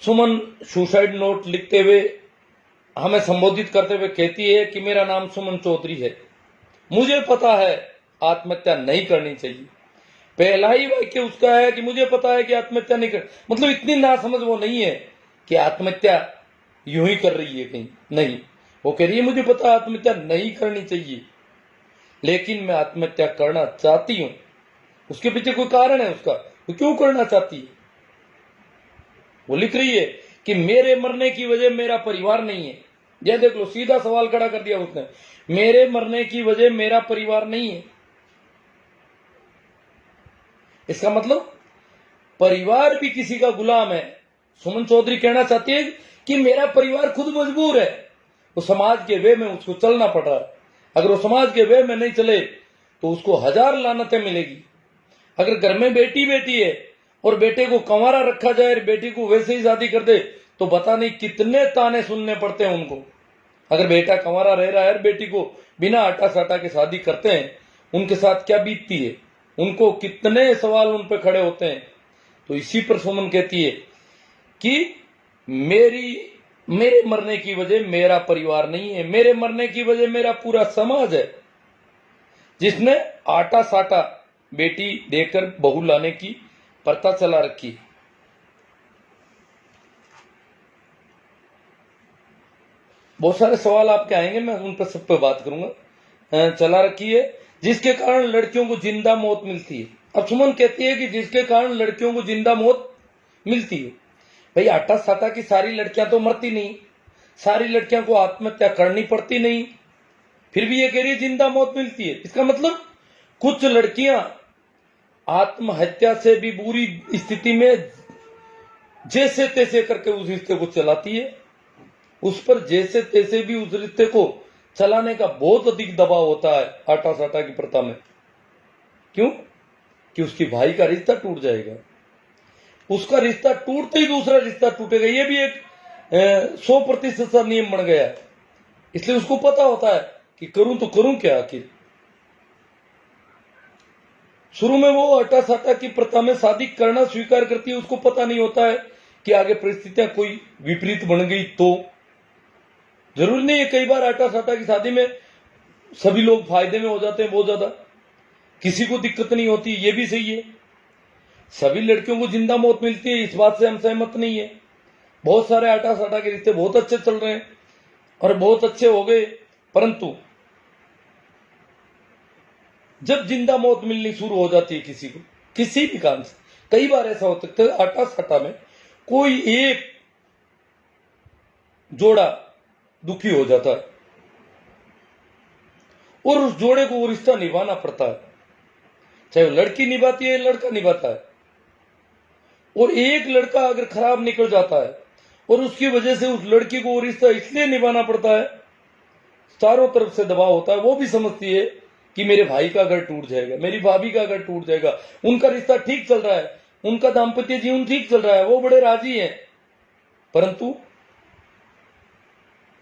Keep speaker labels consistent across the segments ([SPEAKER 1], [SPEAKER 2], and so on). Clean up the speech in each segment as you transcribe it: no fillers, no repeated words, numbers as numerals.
[SPEAKER 1] सुमन suicide note लिखते हुए हमें संबोधित करते हुए कहती है कि मेरा नाम सुमन चौधरी है, मुझे पता है आत्महत्या नहीं करनी चाहिए। पहला ही वाक्य उसका है कि मुझे पता है कि आत्महत्या नहीं कर, मतलब इतनी नासमझ वो नहीं है कि आत्महत्या यूं ही कर रही है कहीं, नहीं, वो कह रही है मुझे पता है आत्महत्या नहीं करनी चाहिए, लेकिन मैं आत्महत्या करना चाहती हूं। उसके पीछे कोई कारण है उसका, वो क्यों करना चाहती है। वो लिख रही है कि मेरे मरने की वजह मेरा परिवार नहीं है। यह देख लो, सीधा सवाल खड़ा कर दिया उसने, मेरे मरने की वजह मेरा परिवार नहीं है। इसका मतलब परिवार भी किसी का गुलाम है। सुमन चौधरी कहना चाहती है कि मेरा परिवार खुद मजबूर है, वो समाज के वे में उसको चलना पड़ रहा है। अगर वो समाज के वे में नहीं चले तो उसको हजार लानतें मिलेगी। अगर घर में बेटी बेटी है और बेटे को कंवारा रखा जाए और बेटी को वैसे ही शादी कर दे तो पता नहीं कितने ताने सुनने पड़ते हैं उनको। अगर बेटा कंवारा रह रहा है और बेटी को बिना आटा साटा के शादी करते हैं, उनके साथ क्या बीतती है, उनको कितने सवाल उन पर खड़े होते हैं। तो इसी पर सुमन कहती है कि मेरे मरने की वजह मेरा परिवार नहीं है, मेरे मरने की वजह मेरा पूरा समाज है, जिसने आटा साटा बेटी देकर बहू लाने की प्रथा चला रखी। बहुत सारे सवाल आपके आएंगे, मैं उन पर सब पे बात करूंगा। चला रखी है जिसके कारण लड़कियों को जिंदा मौत मिलती है। अब सुमन कहती है कि जिसके कारण लड़कियों को जिंदा मौत मिलती है। भाई आटा साटा की सारी लड़कियां तो मरती नहीं, सारी लड़कियां को आत्महत्या करनी पड़ती नहीं, फिर भी ये कह रही है जिंदा मौत मिलती है। इसका मतलब कुछ लड़कियां आत्महत्या से भी बुरी स्थिति में जैसे तैसे करके उस रिश्ते को चलाती है। उस पर जैसे तैसे भी उस रिश्ते को चलाने का बहुत अधिक दबाव होता है आटा साटा की प्रथा में। क्यों? कि उसकी भाई का रिश्ता टूट जाएगा, उसका रिश्ता टूटते ही दूसरा रिश्ता टूटेगा। ये भी एक 100% सा नियम बन गया है। इसलिए उसको पता होता है कि करूं तो करूं क्या आखिर। शुरू में वो आटा साटा की प्रथा में शादी करना स्वीकार करती है, उसको पता नहीं होता है कि आगे परिस्थितियां कोई विपरीत बन गई तो। जरूरी नहीं है, कई बार आटा साटा की शादी में सभी लोग फायदे में हो जाते हैं बहुत ज्यादा, किसी को दिक्कत नहीं होती, ये भी सही है। सभी लड़कियों को जिंदा मौत मिलती है, इस बात से हम सहमत नहीं है। बहुत सारे आटा साटा के रिश्ते बहुत अच्छे चल रहे हैं और बहुत अच्छे हो गए, परंतु जब जिंदा मौत मिलनी शुरू हो जाती है किसी को, किसी भी कारण से, कई बार ऐसा होता है आटा साटा में कोई एक जोड़ा दुखी हो जाता है और उस जोड़े को वो रिश्ता निभाना पड़ता है, चाहे वो लड़की निभाती है लड़का निभाता है। और एक लड़का अगर खराब निकल जाता है और उसकी वजह से उस लड़की को वो रिश्ता इसलिए निभाना पड़ता है, चारों तरफ से दबाव होता है। वो भी समझती है कि मेरे भाई का घर टूट जाएगा, मेरी भाभी का घर टूट जाएगा, उनका रिश्ता ठीक चल रहा है, उनका दाम्पत्य जीवन ठीक चल रहा है, वो बड़े राजी हैं, परंतु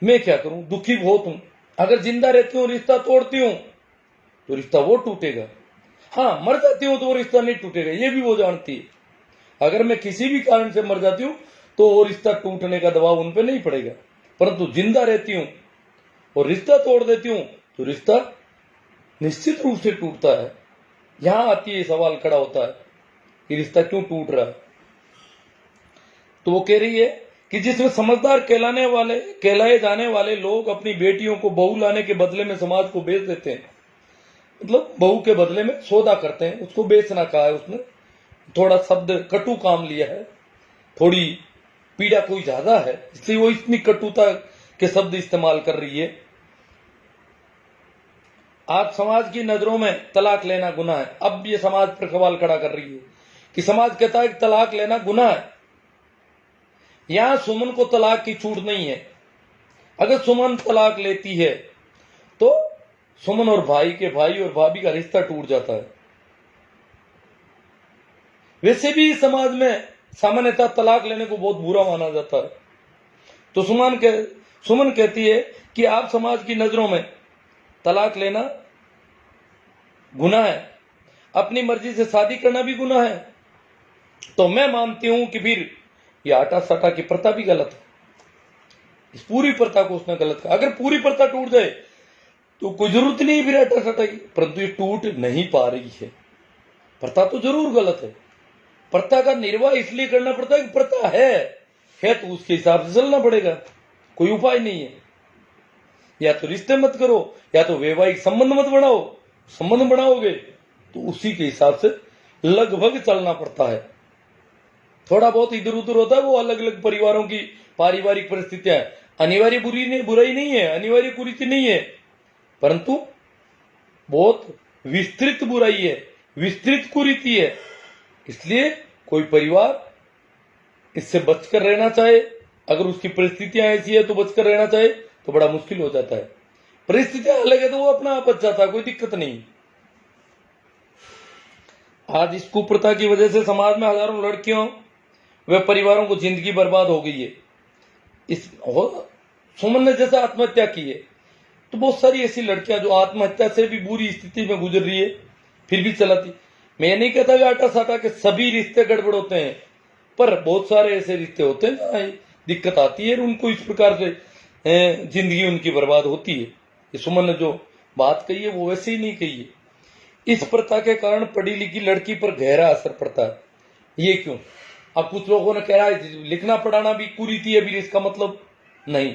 [SPEAKER 1] मैं क्या करूं, दुखी बहुत हूं। अगर जिंदा रहती हूं रिश्ता तोड़ती हूं तो रिश्ता वो टूटेगा, हाँ मर जाती हूं तो वो रिश्ता नहीं टूटेगा, ये भी वो जानती है। अगर मैं किसी भी कारण से मर जाती हूं तो वो रिश्ता टूटने का दबाव उन पर नहीं पड़ेगा, परंतु जिंदा रहती हूं और रिश्ता तोड़ देती हूं तो रिश्ता निश्चित रूप से टूटता है। यहां आती है सवाल खड़ा होता है कि रिश्ता क्यों टूट रहा है। तो वो कह रही है कि जिसमें समझदार कहलाए जाने वाले लोग अपनी बेटियों को बहू लाने के बदले में समाज को बेच देते हैं, मतलब बहू के बदले में सौदा करते हैं, उसको बेचना कहा है उसने, थोड़ा शब्द कटु काम लिया है, थोड़ी पीड़ा कोई ज्यादा है इसलिए वो इतनी कटुता के शब्द इस्तेमाल कर रही है। आज समाज की नजरों में तलाक लेना गुनाह है। अब ये समाज पर सवाल खड़ा कर रही है कि समाज कहता है कि तलाक लेना गुनाह है। यहां सुमन को तलाक की छूट नहीं है। अगर सुमन तलाक लेती है तो सुमन और भाई और भाभी का रिश्ता टूट जाता है। वैसे भी समाज में सामान्यतः तलाक लेने को बहुत बुरा माना जाता है। तो सुमन कहती है कि आप समाज की नजरों में तलाक लेना गुनाह है, अपनी मर्जी से शादी करना भी गुनाह है। तो मैं मानती हूं कि फिर ये आटा साटा की प्रथा भी गलत है। इस पूरी प्रथा को उसने गलत कहा। अगर पूरी प्रथा टूट जाए तो कोई जरूरत नहीं फिर आटा साटा की, परंतु ये टूट नहीं पा रही है। प्रथा तो जरूर गलत है, प्रथा का निर्वाह इसलिए करना पड़ता है कि प्रथा है तो उसके हिसाब से चलना पड़ेगा, कोई उपाय नहीं है। या तो रिश्ते मत करो, या तो वैवाहिक संबंध मत बनाओ, संबंध बनाओगे तो उसी के हिसाब से लगभग चलना पड़ता है। थोड़ा बहुत इधर उधर होता है, वो अलग अलग परिवारों की पारिवारिक परिस्थितियां, अनिवार्य बुराई नहीं है, अनिवार्य कुरीति नहीं है, परंतु बहुत विस्तृत बुराई है, विस्तृत कुरीति है। इसलिए कोई परिवार इससे बचकर रहना चाहे, अगर उसकी परिस्थितियां ऐसी है तो बचकर रहना चाहे तो बड़ा मुश्किल हो जाता है। परिस्थितियां अलग है तो वो अपना आप बच जाता है, कोई दिक्कत नहीं। आज इस कुप्रथा की वजह से समाज में हजारों लड़कियों व परिवारों को जिंदगी बर्बाद हो गई है। इस सुमन ने जैसे आत्महत्या की है तो बहुत सारी ऐसी लड़कियां जो आत्महत्या से भी बुरी स्थिति में गुजर रही है फिर भी चलाती। मैं नहीं कहता कि आटा साटा के सभी रिश्ते गड़बड़ होते हैं, पर बहुत सारे ऐसे रिश्ते होते हैं जहां दिक्कत आती है, उनको इस प्रकार से जिंदगी उनकी बर्बाद होती है। ये सुमन ने जो बात कही है वो वैसे ही नहीं कही है। इस प्रथा के कारण पढ़ी लिखी लड़की पर गहरा असर पड़ता है। ये क्यों? अब कुछ लोगों ने कह रहा है लिखना पढ़ाना भी कुरीति है, भी इसका मतलब नहीं।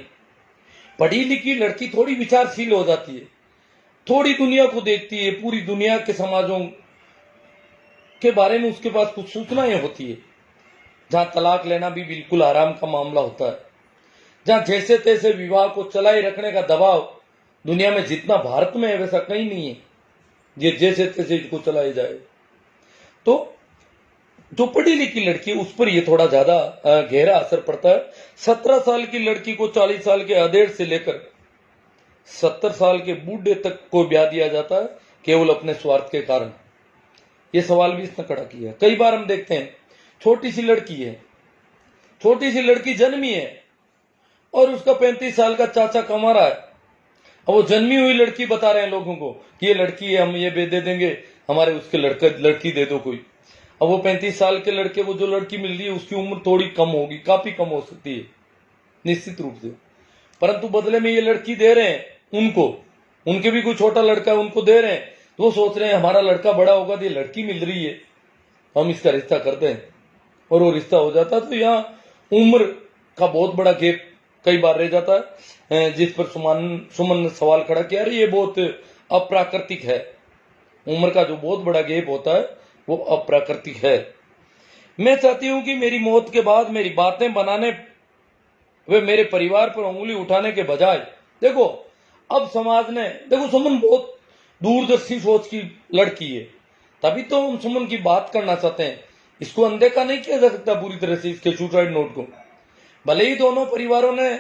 [SPEAKER 1] पढ़ी लिखी लड़की थोड़ी विचारशील हो जाती है, थोड़ी दुनिया को देखती है, पूरी दुनिया के समाजों के बारे में उसके पास कुछ सूचनाएं होती है। जहां तलाक लेना भी बिल्कुल आराम का मामला होता है, जहां जैसे तैसे विवाह को चलाए रखने का दबाव दुनिया में जितना भारत में है वैसा कहीं नहीं है, ये जैसे तैसे इसको चलाए जाए। तो जो पढ़ी लिखी लड़की है उस पर ये थोड़ा ज्यादा गहरा असर पड़ता है। 17 साल की लड़की को 40 साल के अधेड़ से लेकर 70 साल के बूढ़े तक को ब्याह दिया जाता है केवल अपने स्वार्थ के कारण। ये सवाल भी इसने खड़ा किया। कई बार हम देखते हैं छोटी सी लड़की है, छोटी सी लड़की जन्मी है और उसका 35 साल का चाचा कमा रहा है। अब वो जन्मी हुई लड़की बता रहे हैं लोगों को कि ये लड़की है, हम ये दे देंगे, हमारे उसके लड़की दे दो कोई। अब वो 35 साल के लड़के को जो लड़की मिल रही है उसकी उम्र थोड़ी कम होगी, काफी कम हो सकती है निश्चित रूप से, परंतु बदले में ये लड़की दे रहे हैं उनको, उनके भी कोई छोटा लड़का है उनको दे रहे हैं, तो वो सोच रहे हैं हमारा लड़का बड़ा होगा तो ये लड़की मिल रही है, हम इसका रिश्ता करते हैं। और वो रिश्ता हो जाता तो यहाँ उम्र का बहुत बड़ा गैप कई बार रह जाता है, जिस पर सुमन ने सवाल खड़ा किया, ये बहुत अप्राकृतिक है। उम्र का जो बहुत बड़ा गैप होता है वो अप्राकृतिक है। मैं चाहती हूं कि मेरी मौत के बाद मेरी बातें बनाने वे मेरे परिवार पर उंगली उठाने के बजाय, देखो अब समाज ने, देखो सुमन बहुत दूरदर्शी सोच की लड़की है, तभी तो हम सुमन की बात करना चाहते हैं। इसको अनदेखा नहीं किया जा सकता पूरी तरह से, इसके सुसाइड नोट को। भले ही दोनों परिवारों ने,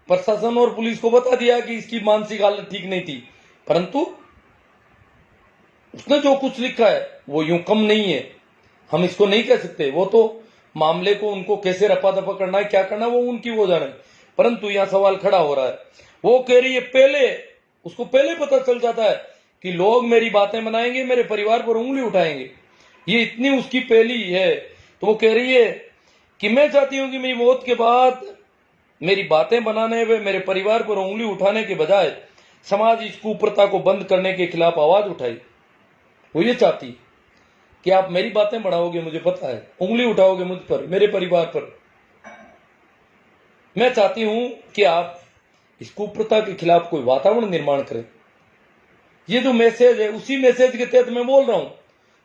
[SPEAKER 1] प्रशासन और पुलिस को बता दिया कि इसकी मानसिक हालत ठीक नहीं थी, परंतु उसने जो कुछ लिखा है वो यूं कम नहीं है, हम इसको नहीं कह सकते। वो तो मामले को उनको कैसे रपा दपा करना है, क्या करना है, वो उनकी वो जाने। परंतु यहां सवाल खड़ा हो रहा है, वो कह रही है पहले, उसको पहले पता चल जाता है कि लोग मेरी बातें बनाएंगे, मेरे परिवार पर उंगली उठाएंगे, ये इतनी उसकी पहली है। तो वो कह रही है कि मैं चाहती हूं कि मेरी मौत के बाद मेरी बातें बनाने व मेरे परिवार पर उंगली उठाने के बजाय समाज इस कुप्रथा को बंद करने के खिलाफ आवाज उठाई। वो ये चाहती कि आप मेरी बातें बढ़ाओगे, मुझे पता है, उंगली उठाओगे मुझ पर, मेरे परिवार पर। मैं चाहती हूं कि आप इस कुप्रथा के खिलाफ कोई वातावरण निर्माण करें। ये जो मैसेज है उसी मैसेज के तहत मैं बोल रहा हूं।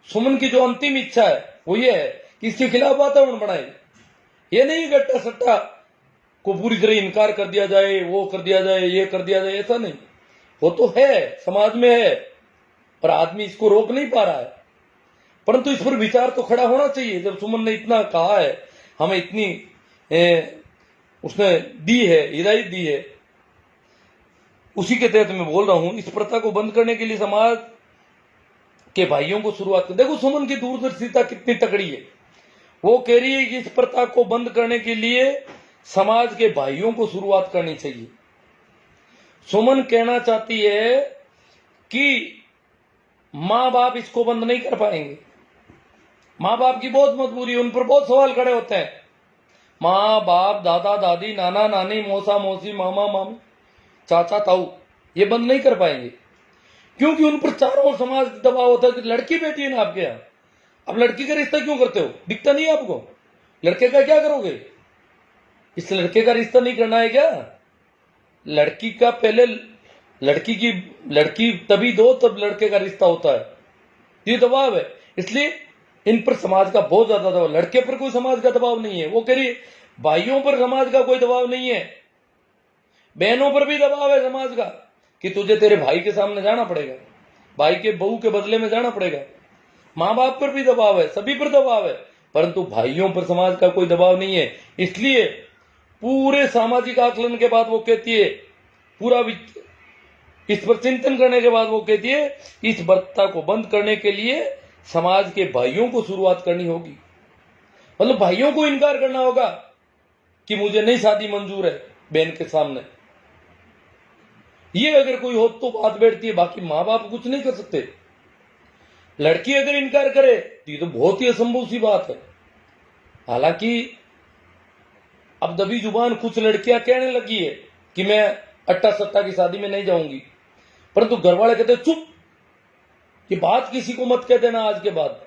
[SPEAKER 1] सुमन की जो अंतिम इच्छा है वो ये है कि इसके खिलाफ वातावरण बनाए। ये नहीं गट्टा सट्टा को पूरी तरह इनकार कर दिया जाए, वो कर दिया जाए, ये कर दिया जाए, ऐसा नहीं। वो तो है, समाज में है, पर आदमी इसको रोक नहीं पा रहा है। परंतु इस पर विचार तो खड़ा होना चाहिए। जब सुमन ने इतना कहा है, हमें इतनी उसने दी है, हिदायत दी है, उसी के तहत मैं बोल रहा हूं इस प्रथा को बंद करने के लिए समाज के भाइयों को शुरुआत कर। देखो सुमन की दूरदर्शिता कितनी तकड़ी है। वो कह रही है कि इस प्रथा को बंद करने के लिए समाज के भाइयों को शुरुआत करनी चाहिए। सुमन कहना चाहती है कि मां बाप इसको बंद नहीं कर पाएंगे, माँ बाप की बहुत मजबूरी है, उन पर बहुत सवाल खड़े होते हैं। माँ बाप, दादा दादी, नाना नानी, मौसा मौसी, मामा मामी, चाचा ताऊ, ये बंद नहीं कर पाएंगे, क्योंकि उन पर चारों ओर समाज दबाव होता है कि लड़की बेटी है ना आपके यहाँ, अब लड़की का रिश्ता क्यों करते हो, दिखता नहीं है आपको, लड़के का क्या करोगे, इस लड़के का रिश्ता नहीं करना है क्या, लड़की का पहले लड़की तभी दो तब लड़के का रिश्ता होता है, ये दबाव है। इसलिए इन पर समाज का बहुत ज्यादा दबाव, लड़के पर कोई समाज का दबाव नहीं है, वो कह रही भाइयों पर समाज का कोई दबाव नहीं है, बहनों पर भी दबाव है समाज का कि तुझे तेरे भाई के सामने जाना पड़ेगा, भाई के बहू के बदले में जाना पड़ेगा, माँ बाप पर भी दबाव है, सभी पर दबाव है, परंतु भाइयों पर समाज का कोई दबाव नहीं है। इसलिए पूरे सामाजिक आकलन के बाद वो कहती है, पूरा इस पर चिंतन करने के बाद वो कहती है, इस बर्ता को बंद करने के लिए समाज के भाइयों को शुरुआत करनी होगी, मतलब भाइयों को इनकार करना होगा कि मुझे नहीं शादी मंजूर है बहन के सामने। ये अगर कोई हो तो बात बैठती है, बाकी माँ बाप कुछ नहीं कर सकते। लड़की अगर इनकार करे तो ये तो बहुत ही असंभव सी बात है। हालांकि अब दबी जुबान कुछ लड़कियां कहने लगी है कि मैं अट्टा सट्टा की शादी में नहीं जाऊंगी, परंतु घर वाले कहते चुप, ये बात किसी को मत कह देना आज के बाद,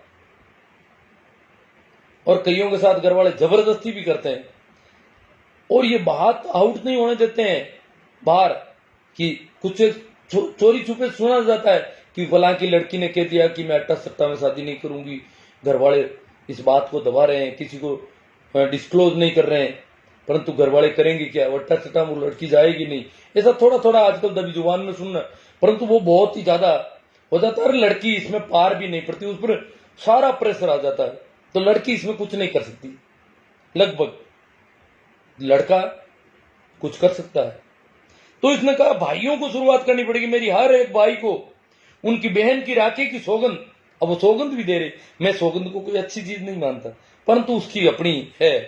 [SPEAKER 1] और कईयों के साथ घर वाले जबरदस्ती भी करते हैं, और ये बात आउट नहीं होने देते हैं बाहर कि कुछ चोरी छुपे सुना जाता है कि फलां की लड़की ने कह दिया कि मैं अट्टा सट्टा में शादी नहीं करूंगी, घर वाले इस बात को दबा रहे हैं, किसी को डिस्क्लोज नहीं कर रहे हैं, परंतु घर वाले करेंगे क्या, अट्टा सट्टा में लड़की जाएगी नहीं, ऐसा थोड़ा थोड़ा आजकल दबी जुबान में सुनना, परंतु वो बहुत ही ज्यादा हो जाता है। लड़की इसमें पार भी नहीं पड़ती, उस पर सारा प्रेशर आ जाता है, तो लड़की इसमें कुछ नहीं कर सकती, लगभग लड़का कुछ कर सकता है। तो इसने कहा भाइयों को शुरुआत करनी पड़ेगी, मेरी हर एक भाई को उनकी बहन की राखी की सौगंध, अब वो सौगंध भी दे रही, मैं सौगंध को कोई अच्छी चीज नहीं मानता, परंतु उसकी अपनी है,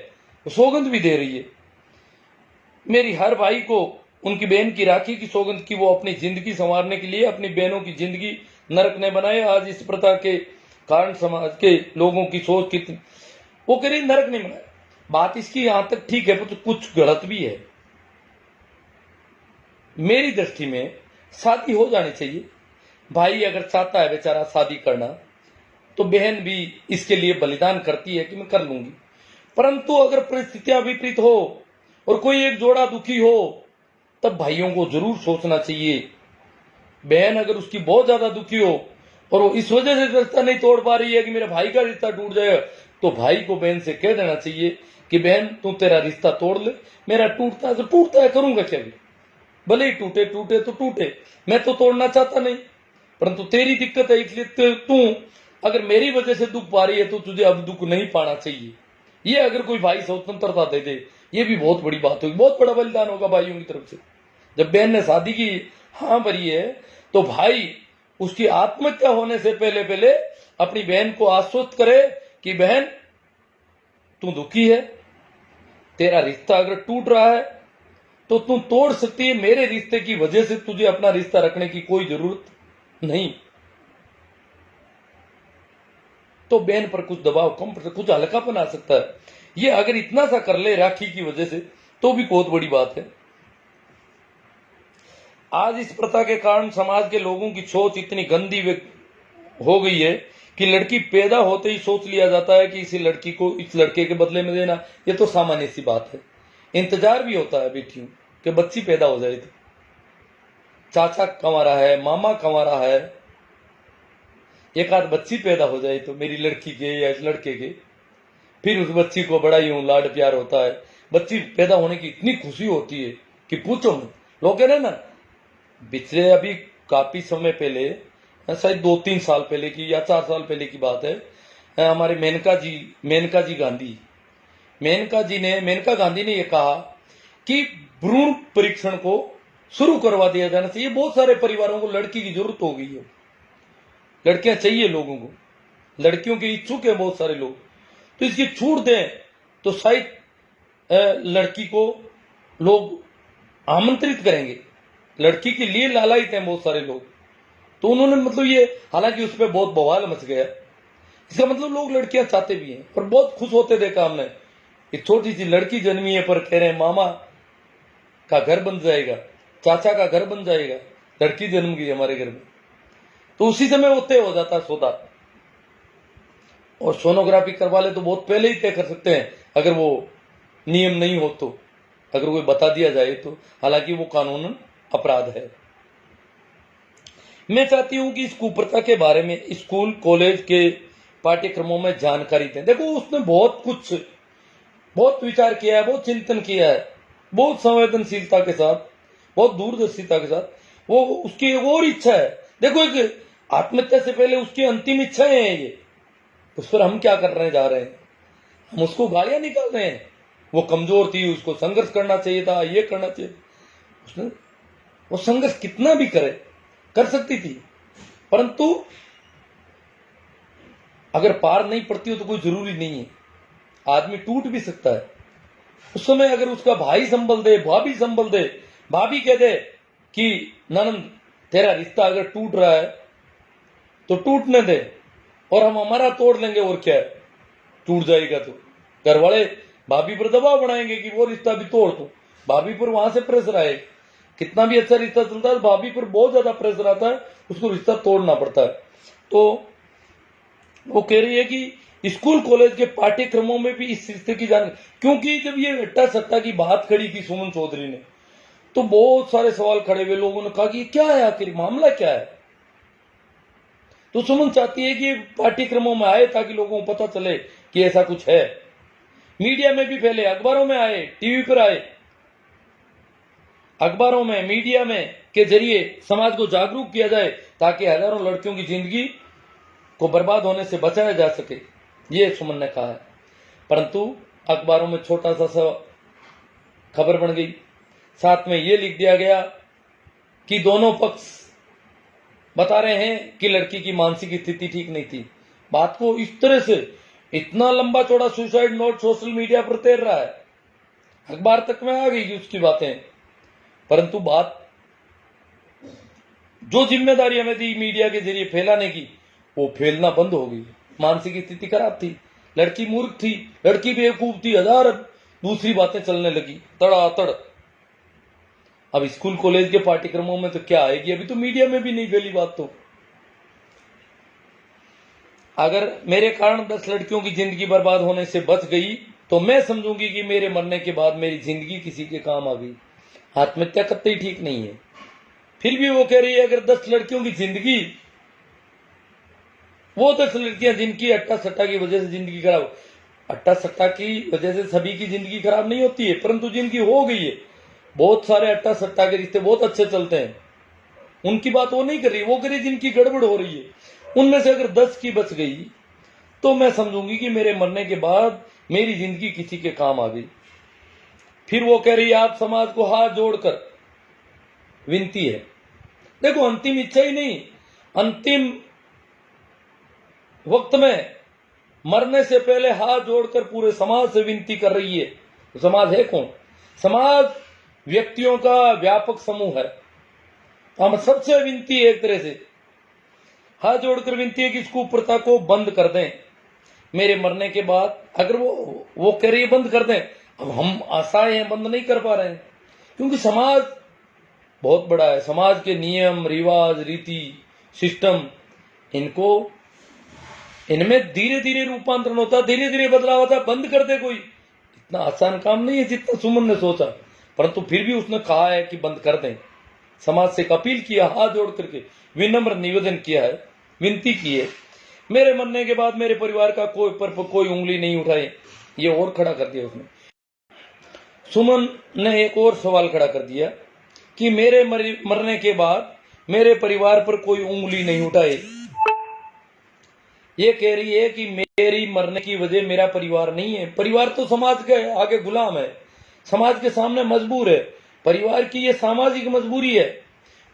[SPEAKER 1] वो सौगंध भी दे रही है, मेरी हर भाई को उनकी बहन की राखी की सौगंध की वो अपनी जिंदगी संवारने के लिए अपनी बहनों की जिंदगी नरक ने बनाए। आज इस प्रथा के कारण समाज के लोगों की सोच कितनी, वो कह रही नरक नहीं बनाया, बात इसकी यहां तक ठीक है, तो कुछ गलत भी है। मेरी दृष्टि में शादी हो जानी चाहिए, भाई अगर चाहता है बेचारा शादी करना तो बहन भी इसके लिए बलिदान करती है कि मैं कर लूंगी, परंतु अगर परिस्थितियां विपरीत हो और कोई एक जोड़ा दुखी हो तब भाइयों को जरूर सोचना चाहिए। बहन अगर उसकी बहुत ज्यादा दुखी हो और वो इस वजह से रिश्ता नहीं तोड़ पा रही है कि मेरे भाई का रिश्ता टूट जाएगा, तो भाई को बहन से कह देना चाहिए कि बहन तू तेरा रिश्ता तोड़ ले, मेरा टूटता है तो टूटता है, करूंगा क्या भी, भले ही टूटे टूटे तो टूटे, मैं तो तोड़ना चाहता नहीं, परंतु तेरी दिक्कत है इसलिए तू अगर मेरी वजह से दुख पा रही है तो तुझे अब दुख नहीं पाना चाहिए। ये अगर कोई भाई स्वतंत्रता दे दे, ये भी बहुत बड़ी बात होगी, बहुत बड़ा बलिदान होगा भाइयों की तरफ से। जब बहन ने शादी की हाँ भरी है तो भाई उसकी आत्महत्या होने से पहले पहले अपनी बहन को आश्वस्त करे कि बहन तू दुखी है, तेरा रिश्ता अगर टूट रहा है तो तू तोड़ सकती है, मेरे रिश्ते की वजह से तुझे अपना रिश्ता रखने की कोई जरूरत नहीं। तो बहन पर कुछ दबाव कम, कुछ हल्कापन आ सकता है, ये अगर इतना सा कर ले राखी की वजह से तो भी बहुत बड़ी बात है। आज इस प्रथा के कारण समाज के लोगों की सोच इतनी गंदी हो गई है कि लड़की पैदा होते ही सोच लिया जाता है कि इसी लड़की को इस लड़के के बदले में देना, ये तो सामान्य सी बात है। इंतजार भी होता है बेटियों कि बच्ची पैदा हो जाए, तो चाचा कमा रहा है, मामा कमा रहा है, एक आध बच्ची पैदा हो जाए तो मेरी लड़की के या इस लड़के के, फिर उस बच्ची को बड़ा यूं लाड प्यार होता है, बच्ची पैदा होने की इतनी खुशी होती है कि पूछो मत। लोग कह रहे हैं ना, पिछले अभी काफी समय पहले, शायद 2-3 साल पहले की या 4 साल पहले की बात है, हमारे मेनका जी गांधी ने यह कहा कि भ्रूण परीक्षण को शुरू करवा दिया जाना चाहिए। बहुत सारे परिवारों को लड़की की जरूरत हो गई है, लड़कियां चाहिए लोगों को, लड़कियों के इच्छुक है बहुत सारे लोग, तो इसकी छूट दें तो शायद लड़की को लोग आमंत्रित करेंगे, लड़की के लिए लालायित हैं बहुत सारे लोग। तो उन्होंने मतलब ये, हालांकि उस पर बहुत बवाल मच गया, इसका मतलब लोग लड़कियां चाहते भी हैं और बहुत खुश होते देखा हमने। एक छोटी सी लड़की जन्मी है पर कह रहे हैं मामा का घर बन जाएगा, चाचा का घर बन जाएगा, लड़की जन्म गई हमारे घर में। तो उसी समय वो तय हो जाता सौदा। और सोनोग्राफी करवा ले तो बहुत पहले ही तय कर सकते हैं अगर वो नियम नहीं हो तो, अगर कोई बता दिया जाए तो, हालांकि वो कानूनन अपराध है। मैं चाहती हूं कि इस कुप्रथा के बारे में स्कूल कॉलेज के पाठ्यक्रमों में जानकारी दें। देखो उसने बहुत विचार किया है, बहुत चिंतन किया है, बहुत संवेदनशीलता के साथ, बहुत दूरदर्शिता के साथ। वो उसकी एक और इच्छा है। देखो एक आत्महत्या से पहले उसकी अंतिम इच्छाएं हैं ये, उस पर हम क्या करने जा रहे हैं? हम उसको गालियां निकाल रहे हैं। वो कमजोर थी, उसको संघर्ष करना चाहिए था, ये करना चाहिए। उसने वो संघर्ष कितना भी कर सकती थी, परंतु अगर पार नहीं पड़ती हो तो कोई जरूरी नहीं है, आदमी टूट भी सकता है। उस समय अगर उसका भाई संभल दे, भाभी संभल दे, भाभी कह दे कि ननंद तेरा रिश्ता अगर टूट रहा है तो टूटने दे और हम हमारा तोड़ लेंगे, और क्या है, टूट जाएगा तो घर वाले भाभी पर दबाव बनाएंगे कि वो रिश्ता भी तोड़ दो। भाभी पर वहां से प्रेशर आए, कितना भी अच्छा रिश्ता चलता है भाभी पर बहुत ज्यादा प्रेशर आता है, उसको रिश्ता तोड़ना पड़ता है। तो वो कह रही है कि स्कूल कॉलेज के पाठ्यक्रमों में भी इस रिश्ते की जानकारी, क्योंकि जब ये अट्टा सट्टा की बात खड़ी की सुमन चौधरी ने तो बहुत सारे सवाल खड़े हुए, लोगों ने कहा कि क्या है, आखिर मामला क्या है। तो सुमन चाहती है कि पाठ्यक्रमों में आए ताकि लोगों को पता चले कि ऐसा कुछ है। मीडिया में भी फैले, अखबारों में आए, टीवी पर आए, अखबारों में, मीडिया में के जरिए समाज को जागरूक किया जाए ताकि हजारों लड़कियों की जिंदगी को बर्बाद होने से बचाया जा सके, ये सुमन ने कहा है। परंतु अखबारों में छोटा सा खबर बन गई, साथ में ये लिख दिया गया कि दोनों पक्ष बता रहे हैं कि लड़की की मानसिक स्थिति ठीक नहीं थी। बात को इस तरह से इतना लंबा चौड़ा सुसाइड नोट सोशल मीडिया पर तैर रहा है, अखबार तक में आ गई उसकी बातें। परंतु बात जो जिम्मेदारी हमें दी मीडिया के जरिए फैलाने की, वो फैलना बंद हो गई। मानसिक स्थिति खराब थी, लड़की मूर्ख थी, लड़की बेवकूफ थी, हजार दूसरी बातें चलने लगी तड़ातड़। अब स्कूल कॉलेज के पाठ्यक्रमों में तो क्या आएगी, अभी तो मीडिया में भी नहीं फैली बात। तो अगर मेरे कारण 10 लड़कियों की जिंदगी बर्बाद होने से बच गई तो मैं समझूंगी कि मेरे मरने के बाद मेरी जिंदगी किसी के काम आ गई। आत्महत्या कतई ठीक नहीं है। फिर भी वो कह रही है अगर 10 लड़कियों की जिंदगी, वो 10 लड़कियां जिनकी अट्टा सट्टा की वजह से जिंदगी खराब, अट्टा सट्टा की वजह से सभी की जिंदगी खराब नहीं होती है, परंतु जिनकी हो गई है, बहुत सारे अट्टा सट्टा के रिश्ते बहुत अच्छे चलते हैं, उनकी बात वो नहीं कर रही, वो कह रही जिनकी गड़बड़ हो रही है, उनमें से अगर 10 की बच गई तो मैं समझूंगी कि मेरे मरने के बाद मेरी जिंदगी किसी के काम आ गई। फिर वो कह रही है आप समाज को हाथ जोड़कर विनती है। देखो अंतिम इच्छा ही नहीं, अंतिम वक्त में मरने से पहले हाथ जोड़कर पूरे समाज से विनती कर रही है। तो समाज है कौन? समाज व्यक्तियों का व्यापक समूह है। हम सबसे विनती है, एक तरह से हाथ जोड़कर विनती है कि इस कुप्रथा को बंद कर दें मेरे मरने के बाद। अगर वो कह रही है बंद कर दें, अब हम आशाएं हैं, बंद नहीं कर पा रहे हैं, क्योंकि समाज बहुत बड़ा है। समाज के नियम रिवाज रीति सिस्टम, इनमें धीरे धीरे रूपांतरण होता है, धीरे धीरे बदलाव होता है। बंद कर दे कोई इतना आसान काम नहीं है जितना सुमन ने सोचा, परंतु फिर भी उसने कहा है कि बंद कर दें। समाज से एक अपील किया, हाथ जोड़ करके विनम्र निवेदन किया है, विनती की है, मेरे मरने के बाद मेरे परिवार का कोई उंगली नहीं उठाए। ये और खड़ा कर दिया उसने। सुमन ने एक और सवाल खड़ा कर दिया कि मेरे मरने के बाद मेरे परिवार पर कोई उंगली नहीं उठाए। ये कह रही है कि मेरी मरने की वजह मेरा परिवार नहीं है। परिवार तो समाज के आगे गुलाम है, समाज के सामने मजबूर है। परिवार की ये सामाजिक मजबूरी है।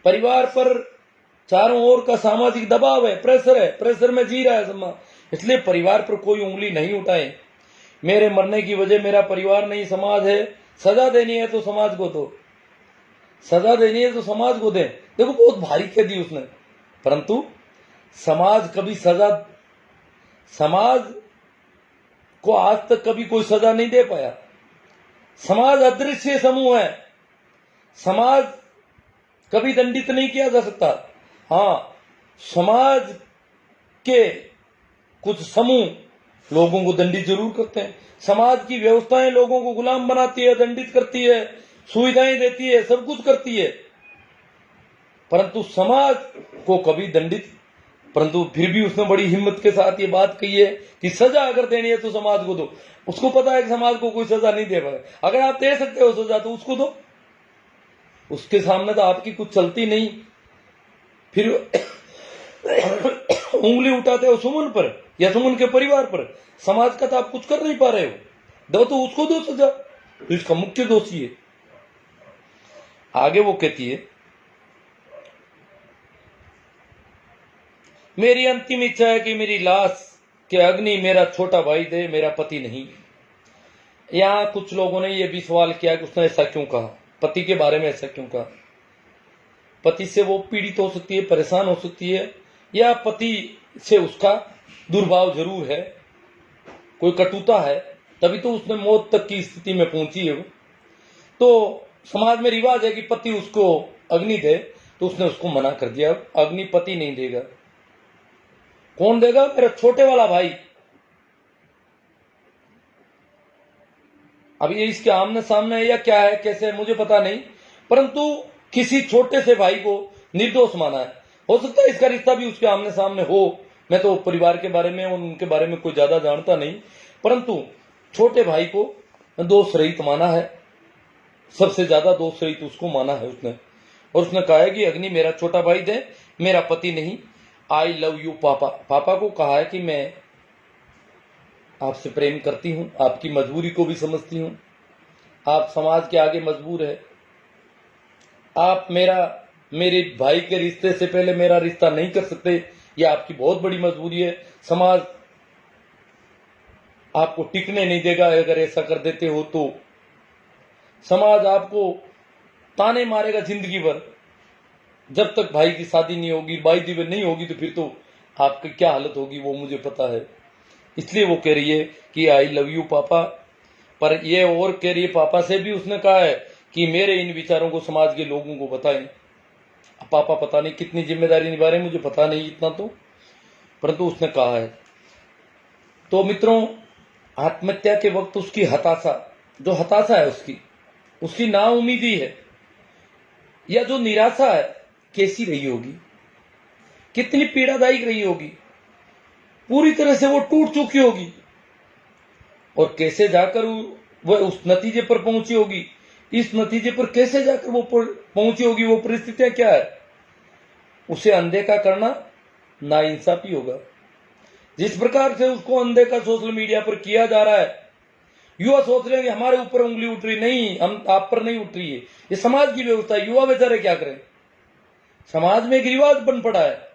[SPEAKER 1] परिवार पर चारों ओर का सामाजिक दबाव है, प्रेशर में जी रहा है समाज, इसलिए परिवार पर कोई उंगली नहीं उठाए। मेरे मरने की वजह मेरा परिवार नहीं समाज है। सजा देनी है तो समाज को दो, सजा देनी है तो समाज को दे। देखो बहुत भारी कह दी उसने, परंतु समाज कभी समाज को आज तक कभी कोई सजा नहीं दे पाया। समाज अदृश्य समूह है, समाज कभी दंडित नहीं किया जा सकता। हाँ, समाज के कुछ समूह लोगों को दंडित जरूर करते हैं। समाज की व्यवस्थाएं लोगों को गुलाम बनाती है, दंडित करती है, सुविधाएं देती है, सब कुछ करती है, परंतु समाज को कभी दंडित, परंतु फिर भी उसने बड़ी हिम्मत के साथ ये बात कही है कि सजा अगर देनी है तो समाज को दो। उसको पता है कि समाज को कोई सजा नहीं दे पाए। अगर आप दे सकते हो सजा तो उसको दो, उसके सामने तो आपकी कुछ चलती नहीं। फिर उंगली उठाते हो सुमन पर या सुमन के परिवार पर, समाज का तो आप कुछ कर नहीं पा रहे हो, दो तो उसको दो सजा, तो इसका मुख्य दोषी है। आगे वो कहती है, मेरी अंतिम इच्छा है कि मेरी लाश के अग्नि मेरा छोटा भाई दे, मेरा पति नहीं। यहां कुछ लोगों ने यह भी सवाल किया कि उसने ऐसा क्यों कहा, पति के बारे में ऐसा क्यों कहा। पति से वो पीड़ित हो सकती है, परेशान हो सकती है, या पति से उसका दुर्भाव जरूर है, कोई कटुता है, तभी तो उसने मौत तक की स्थिति में पहुंची है। तो समाज में रिवाज है कि पति उसको अग्नि दे, तो उसने उसको मना कर दिया, अग्नि पति नहीं देगा। कौन देगा? मेरा छोटे वाला भाई। अब ये इसके आमने सामने है या क्या है, कैसे है, मुझे पता नहीं, परंतु किसी छोटे से भाई को निर्दोष माना है। हो सकता है इसका रिश्ता भी उसके आमने सामने हो, मैं तो परिवार के बारे में और उनके बारे में कोई ज्यादा जानता नहीं, परंतु छोटे भाई को दोष रहित माना है, सबसे ज्यादा दोष रहित उसको माना है उसने। और उसने कहा है कि अग्नि मेरा छोटा भाई दे, मेरा पति नहीं। आई लव यू पापा। पापा को कहा है कि मैं आपसे प्रेम करती हूं, आपकी मजबूरी को भी समझती हूं, आप समाज के आगे मजबूर है, आप मेरे भाई के रिश्ते से पहले मेरा रिश्ता नहीं कर सकते, यह आपकी बहुत बड़ी मजबूरी है। समाज आपको टिकने नहीं देगा अगर ऐसा कर देते हो तो। समाज आपको ताने मारेगा जिंदगी भर, जब तक भाई की शादी नहीं होगी, भाई दिवस नहीं होगी, तो फिर तो आपकी क्या हालत होगी वो मुझे पता है। इसलिए वो कह रही है कि आई लव यू पापा। पर ये और कह रही है, पापा से भी उसने कहा है कि मेरे इन विचारों को समाज के लोगों को बताएं। पापा पता नहीं कितनी जिम्मेदारी निभा रहे, मुझे पता नहीं इतना तो, परंतु उसने कहा है। तो मित्रों, आत्महत्या के वक्त उसकी हताशा, जो हताशा है उसकी नाउम्मीदी है, या जो निराशा है, कैसी रही होगी, कितनी पीड़ादायक रही होगी, पूरी तरह से वो टूट चुकी होगी, और कैसे जाकर वह उस नतीजे पर पहुंची होगी, इस नतीजे पर कैसे जाकर वो पहुंची होगी, वो परिस्थितियां क्या है, उसे अनदेखा करना नाइंसाफी होगा। जिस प्रकार से उसको अनदेखा सोशल मीडिया पर किया जा रहा है, युवा सोच रहे हैं कि हमारे ऊपर उंगली उठ रही, नहीं, हम आप पर नहीं उठ रही है, ये समाज की व्यवस्था है। युवा बेचारे क्या करें, समाज में एक रिवाज बन पड़ा है,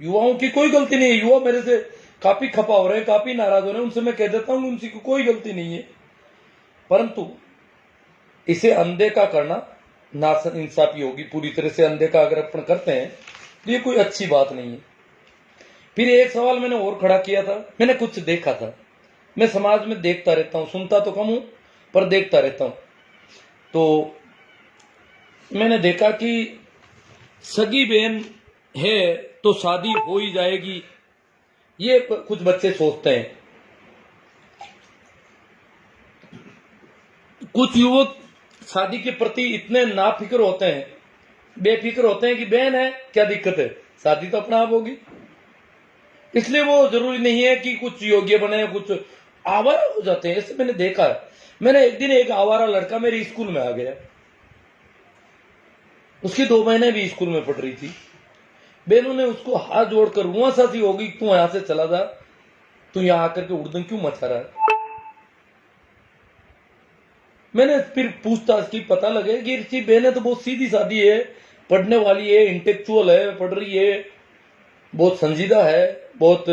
[SPEAKER 1] युवाओं की कोई गलती नहीं है। युवा मेरे से काफी खपा हो रहे हैं, काफी नाराज हो रहे हैं, उनसे मैं कह देता हूं उनकी कोई गलती नहीं है, परंतु इसे अनदेखा करना नाइंसाफी होगी। पूरी तरह से अनदेखा अगर अपन करते हैं तो ये कोई अच्छी बात नहीं है। फिर एक सवाल मैंने और खड़ा किया था, मैंने कुछ देखा था, मैं समाज में देखता रहता हूं, सुनता तो कम हूं पर देखता रहता हूं। तो मैंने देखा कि सगी बहन है तो शादी हो ही जाएगी, ये कुछ बच्चे सोचते हैं। कुछ युवक शादी के प्रति इतने नाफिक्र होते हैं, बेफिक्र होते हैं कि बहन है क्या दिक्कत है, शादी तो अपना आप होगी। इसलिए वो जरूरी नहीं है कि कुछ योग्य बने, कुछ आवारा हो जाते हैं, ऐसे मैंने देखा है। मैंने एक दिन एक आवारा लड़का मेरे स्कूल में आ गया, उसकी 2 बहनें भी स्कूल में पढ़ रही थी। बहनों ने उसको हाथ जोड़कर रुआ सी होगी, तू यहां से चला जा, तू यहां आकर के उड़दंग क्यों मचा रहा है। मैंने फिर पूछताछ की, पता लगे कि इसकी बहनें तो बहुत सीधी सादी है, पढ़ने वाली है, इंटेलेक्चुअल है, पढ़ रही है, बहुत संजीदा है, बहुत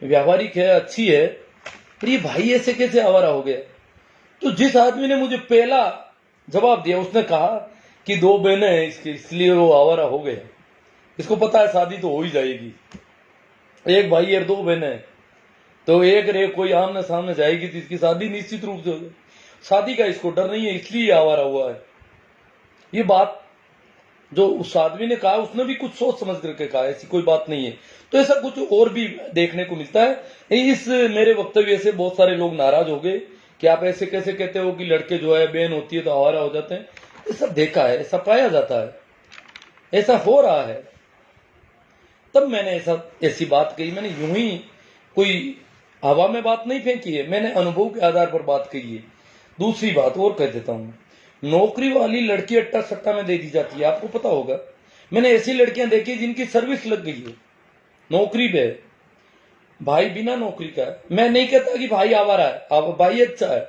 [SPEAKER 1] व्यावहारिक है, अच्छी है। पर ये भाई ऐसे कैसे आवारा हो गया। तो जिस आदमी ने मुझे पहला जवाब दिया उसने कहा कि 2 बहनें हैं इसकी, इसलिए वो आवारा हो गया, इसको पता है शादी तो हो ही जाएगी, एक भाई और 2 बहनें हैं, तो एक रे कोई आमने सामने जाएगी तो इसकी शादी निश्चित रूप से हो जाएगी। शादी का इसको डर नहीं है, इसलिए आवारा हुआ है। ये बात जो उस आदमी ने कहा उसने भी कुछ सोच समझ करके कहा, ऐसी कोई बात नहीं है। तो ऐसा कुछ और भी देखने को मिलता है। इस मेरे वक्तव्य से बहुत सारे लोग नाराज हो गए कि आप ऐसे कैसे कहते हो कि लड़के जो है बहन होती है तो आवारा हो जाते हैं। ऐसा देखा है, ऐसा पाया जाता है, ऐसा हो रहा है। तब मैंने ऐसी बात कही। मैंने यूं ही कोई हवा में बात नहीं फेंकी है, मैंने अनुभव के आधार पर बात कही है। दूसरी बात और कह देता हूं, नौकरी वाली लड़की अट्टा सट्टा में दे दी जाती है, आपको पता होगा। मैंने ऐसी लड़कियां देखी जिनकी सर्विस लग गई है, नौकरी पे, भाई बिना नौकरी का है। मैं नहीं कहता कि भाई आवारा है, भाई अच्छा है,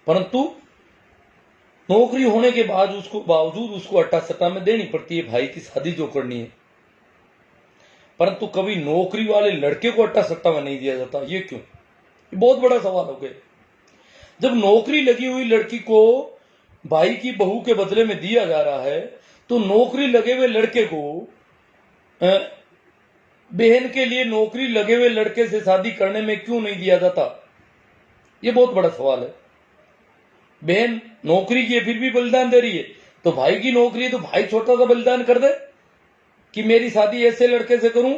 [SPEAKER 1] परंतु नौकरी होने के बावजूद उसको अट्टा सट्टा में देनी पड़ती है भाई की शादी जो करनी है। परंतु कभी नौकरी वाले लड़के को अट्टा सट्टा में नहीं दिया जाता, ये क्यों? ये बहुत बड़ा सवाल हो गया। जब नौकरी लगी हुई लड़की को भाई की बहू के बदले में दिया जा रहा है, तो नौकरी लगे हुए लड़के को बहन के लिए नौकरी लगे हुए लड़के से शादी करने में क्यों नहीं दिया जाता? ये बहुत बड़ा सवाल है। बहन नौकरी की फिर भी बलिदान दे रही है, तो भाई की नौकरी है तो भाई छोटा सा बलिदान कर दे कि मेरी शादी ऐसे लड़के से करूं,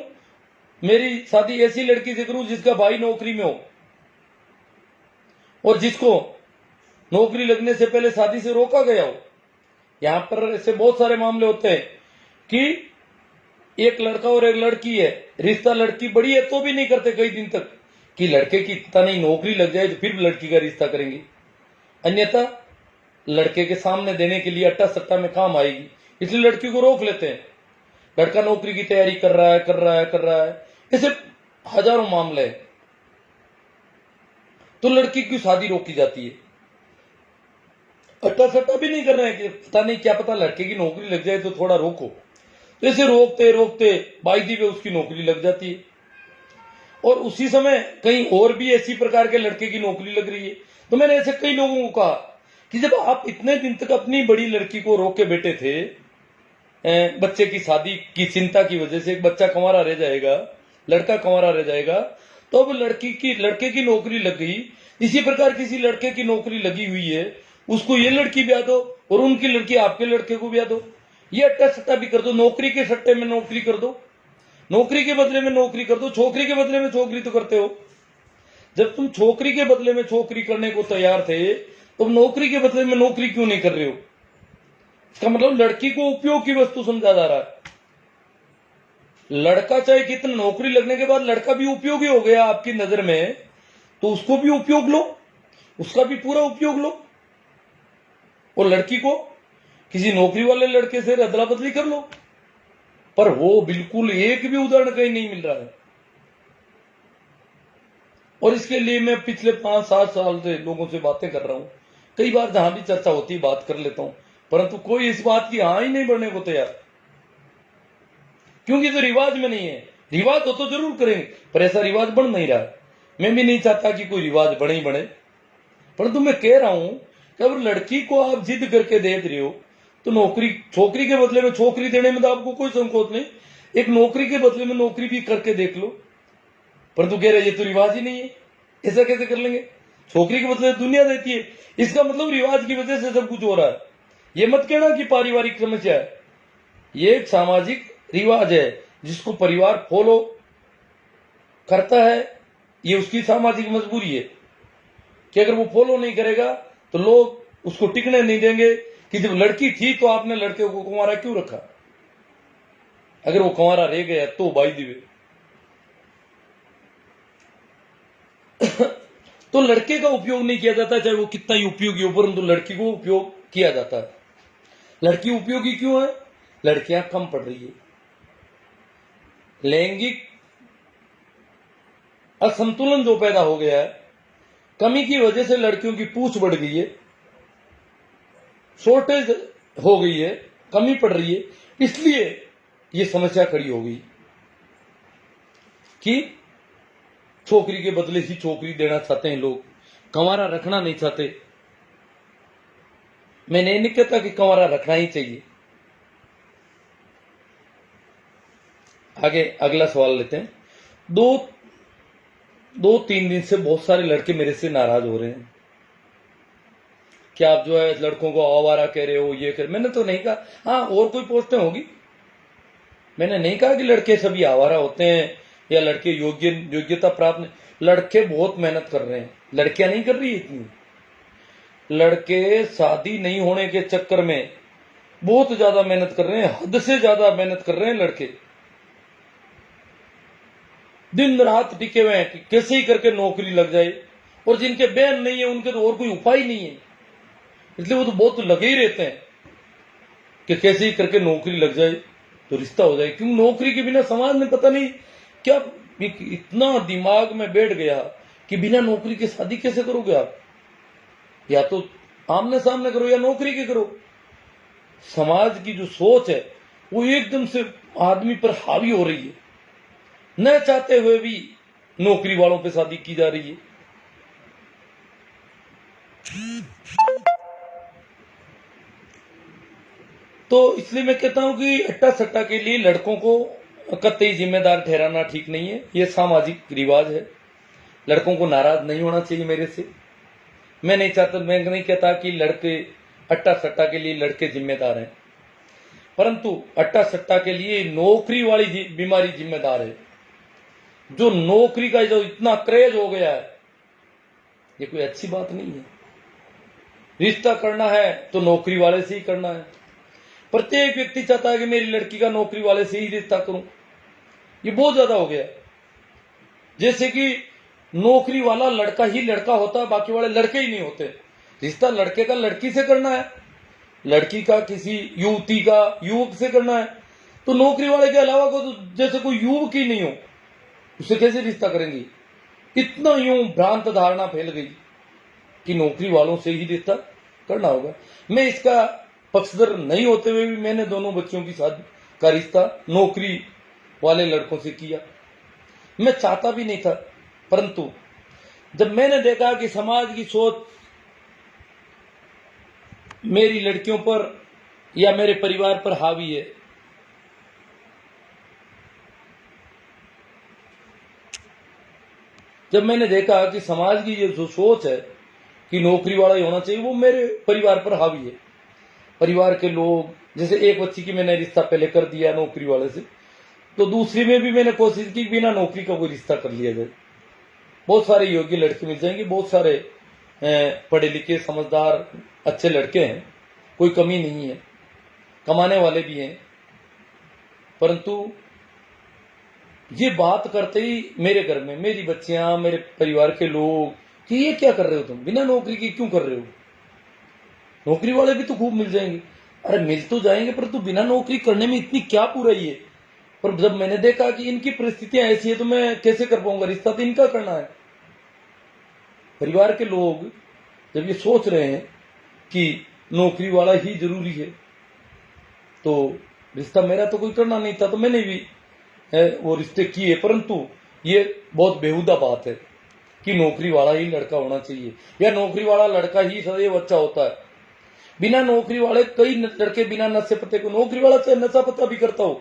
[SPEAKER 1] मेरी शादी ऐसी लड़की से करूं जिसका भाई नौकरी में हो और जिसको नौकरी लगने से पहले शादी से रोका गया हो। यहां पर ऐसे बहुत सारे मामले होते हैं कि एक लड़का और एक लड़की है, रिश्ता लड़की बड़ी है तो भी नहीं करते कई दिन तक कि लड़के की इतना नहीं नौकरी लग जाए तो फिर लड़की का रिश्ता करेंगे, अन्यथा लड़के के सामने देने के लिए अट्टा सट्टा में काम आएगी, इसलिए लड़की को रोक लेते हैं। लड़का नौकरी की तैयारी कर रहा है, ऐसे हजारों मामले हैं। तो लड़की की शादी रोकी जाती है, अट्टा सट्टा भी नहीं कर रहे हैं कि पता नहीं क्या पता लड़के की नौकरी लग जाए तो थोड़ा रोको। तो ऐसे रोकते रोकते बाई दी वे उसकी नौकरी लग जाती है, और उसी समय कहीं और भी ऐसी प्रकार के लड़के की नौकरी लग रही है। तो मैंने ऐसे कई लोगों को कहा कि जब आप इतने दिन तक अपनी बड़ी लड़की को रोक के बैठे थे, बच्चे की शादी की चिंता की वजह से एक बच्चा कंवारा रह जाएगा, लड़का कंवारा रह जाएगा, तो अब लड़के की नौकरी लग गई। इसी प्रकार किसी लड़के की नौकरी लगी हुई है, उसको ये लड़की ब्याह दो और उनकी लड़की आपके लड़के को ब्याह दो, ये अट्टा सट्टा भी कर दो, नौकरी के सट्टे में नौकरी कर दो, नौकरी के बदले में नौकरी कर दो, छोकरी के बदले में छोकरी तो करते हो। जब तुम छोकरी के बदले में छोकरी करने को तैयार थे तो नौकरी के बदले में नौकरी क्यों नहीं कर रहे हो? इसका मतलब लड़की को उपयोग की वस्तु समझा जा रहा है। लड़का चाहे कितना, नौकरी लगने के बाद लड़का भी उपयोगी हो गया आपकी नजर में, तो उसको भी उपयोग लो, उसका भी पूरा उपयोग लो, और लड़की को किसी नौकरी वाले लड़के से अदला बदली कर लो। पर वो बिल्कुल एक भी उदाहरण कहीं नहीं मिल रहा है। और इसके लिए मैं पिछले 5-7 साल से लोगों से बातें कर रहा हूं, कई बार जहां भी चर्चा होती है बात कर लेता हूं, परंतु कोई इस बात की हाँ ही नहीं बढ़ने को तैयार, क्योंकि तो रिवाज में नहीं है। रिवाज हो तो जरूर करेंगे, पर ऐसा रिवाज बन नहीं रहा है। मैं भी नहीं चाहता कि कोई रिवाज बने ही बने, परंतु मैं कह रहा हूं कि अगर लड़की को आप जिद करके दे रहे हो तो छोकरी के बदले में छोकरी देने में तो आपको कोई संकोच नहीं, एक नौकरी के बदले में नौकरी भी करके देख लो। परंतु कह रहे ये तो रिवाज ही नहीं है, ऐसा कैसे कर लेंगे? छोकरी के बदले दुनिया देती है, इसका मतलब रिवाज की वजह से सब कुछ हो रहा है। ये मत कहना कि पारिवारिक समस्या है, ये एक सामाजिक रिवाज है जिसको परिवार फॉलो करता है, ये उसकी सामाजिक मजबूरी है कि अगर वो फॉलो नहीं करेगा तो लोग उसको टिकने नहीं देंगे कि जब लड़की थी तो आपने लड़के को कुंवारा क्यों रखा, अगर वो कुंवारा रह गया तो बाई दिवे। तो लड़के का उपयोग नहीं किया जाता, चाहे वो कितना ही उपयोगी हो, परंतु लड़की को उपयोग किया जाता है। लड़की उपयोगी क्यों है? लड़कियां कम पढ़ रही है, लैंगिक असंतुलन जो पैदा हो गया है, कमी की वजह से लड़कियों की पूछ बढ़ गई है, शॉर्टेज हो गई है, कमी पड़ रही है, इसलिए ये समस्या खड़ी हो गई कि छोकरी के बदले ही छोकरी देना चाहते हैं लोग, कंवारा रखना नहीं चाहते। मैंने नहीं कहता कि कंवारा रखना ही चाहिए। आगे अगला सवाल लेते हैं। 2-3 दिन से बहुत सारे लड़के मेरे से नाराज हो रहे हैं कि आप जो है लड़कों को आवारा कह रहे हो, ये कर। मैंने तो नहीं कहा। हाँ, और कोई पोस्टें होगी, मैंने नहीं कहा कि लड़के सभी आवारा होते हैं या लड़के योग्यता प्राप्त नहीं। लड़के बहुत मेहनत कर रहे हैं, लड़कियां नहीं कर रही है इतनी। लड़के शादी नहीं होने के चक्कर में बहुत ज्यादा मेहनत कर रहे हैं, हद से ज्यादा मेहनत कर रहे हैं लड़के। दिन रात टिके हुए हैं कि कैसे ही करके नौकरी लग जाए, और जिनके बहन नहीं है उनके तो और कोई उपाय नहीं है, इसलिए वो तो बहुत लगे ही रहते हैं कि कैसे ही करके नौकरी लग जाए तो रिश्ता हो जाए। क्यों? नौकरी के बिना समाज में पता नहीं क्या इतना दिमाग में बैठ गया कि बिना नौकरी के शादी कैसे करोगे आप? या तो आमने सामने करो या नौकरी के करो। समाज की जो सोच है वो एकदम से आदमी पर हावी हो रही है, न चाहते हुए भी नौकरी वालों पे शादी की जा रही है। तो इसलिए मैं कहता हूं कि अट्टा सट्टा के लिए लड़कों को कतई जिम्मेदार ठहराना ठीक नहीं है। ये सामाजिक रिवाज है। लड़कों को नाराज नहीं होना चाहिए मेरे से। मैं नहीं कहता कि लड़के अट्टा सट्टा के लिए लड़के जिम्मेदार हैं, परंतु अट्टा सट्टा के लिए नौकरी वाली बीमारी जिम्मेदार है। जो नौकरी का जो इतना क्रेज हो गया है, ये कोई अच्छी बात नहीं है। रिश्ता करना है तो नौकरी वाले से ही करना है। प्रत्येक व्यक्ति चाहता है कि मेरी लड़की का नौकरी वाले से ही रिश्ता करूं। ये बहुत ज्यादा हो गया। जैसे कि नौकरी वाला लड़का ही लड़का होता है, बाकी वाले लड़के ही नहीं होते। रिश्ता लड़के का लड़की से करना है, लड़की का किसी युवती का युवक से करना है, तो नौकरी वाले के अलावा को तो जैसे कोई युवक ही नहीं हो, उससे कैसे रिश्ता करेंगे? इतना यूं भ्रांत धारणा फैल गई कि नौकरी वालों से ही रिश्ता करना होगा। मैं इसका पक्षधर नहीं होते हुए भी मैंने दोनों बच्चों की शादी का रिश्ता नौकरी वाले लड़कों से किया। मैं चाहता भी नहीं था, परंतु जब मैंने देखा कि समाज की सोच मेरी लड़कियों पर या मेरे परिवार पर हावी है, जब मैंने देखा कि समाज की ये जो सोच है कि नौकरी वाला ही होना चाहिए, वो मेरे परिवार पर हावी है। परिवार के लोग, जैसे एक बच्ची की मैंने रिश्ता पहले कर दिया नौकरी वाले से, तो दूसरी में भी मैंने कोशिश की बिना नौकरी का कोई रिश्ता कर लिया जाए। बहुत सारे योग्य लड़के मिल जाएंगे, बहुत सारे पढ़े लिखे समझदार अच्छे लड़के हैं, कोई कमी नहीं है, कमाने वाले भी हैं। परंतु ये बात करते ही मेरे घर में मेरी बच्चियां, मेरे परिवार के लोग कि ये क्या कर रहे हो तुम, बिना नौकरी के क्यों कर रहे हो? नौकरी वाले भी तो खूब मिल जाएंगे। अरे मिल तो जाएंगे, परंतु बिना नौकरी करने में इतनी क्या बुराई है? पर जब मैंने देखा कि इनकी परिस्थितियां ऐसी है तो मैं कैसे कर पाऊंगा, रिश्ता तो इनका करना है। परिवार के लोग जब ये सोच रहे हैं कि नौकरी वाला ही जरूरी है, तो रिश्ता मेरा तो कोई करना नहीं था, तो मैंने भी वो रिश्ते किए। परंतु ये बहुत बेहुदा बात है कि नौकरी वाला ही लड़का होना चाहिए या नौकरी वाला लड़का ही सदैव अच्छा होता है। बिना नौकरी वाले कई लड़के बिना नशे पत्ते को, नौकरी वाला चाहे नशा पत्ता भी करता हो,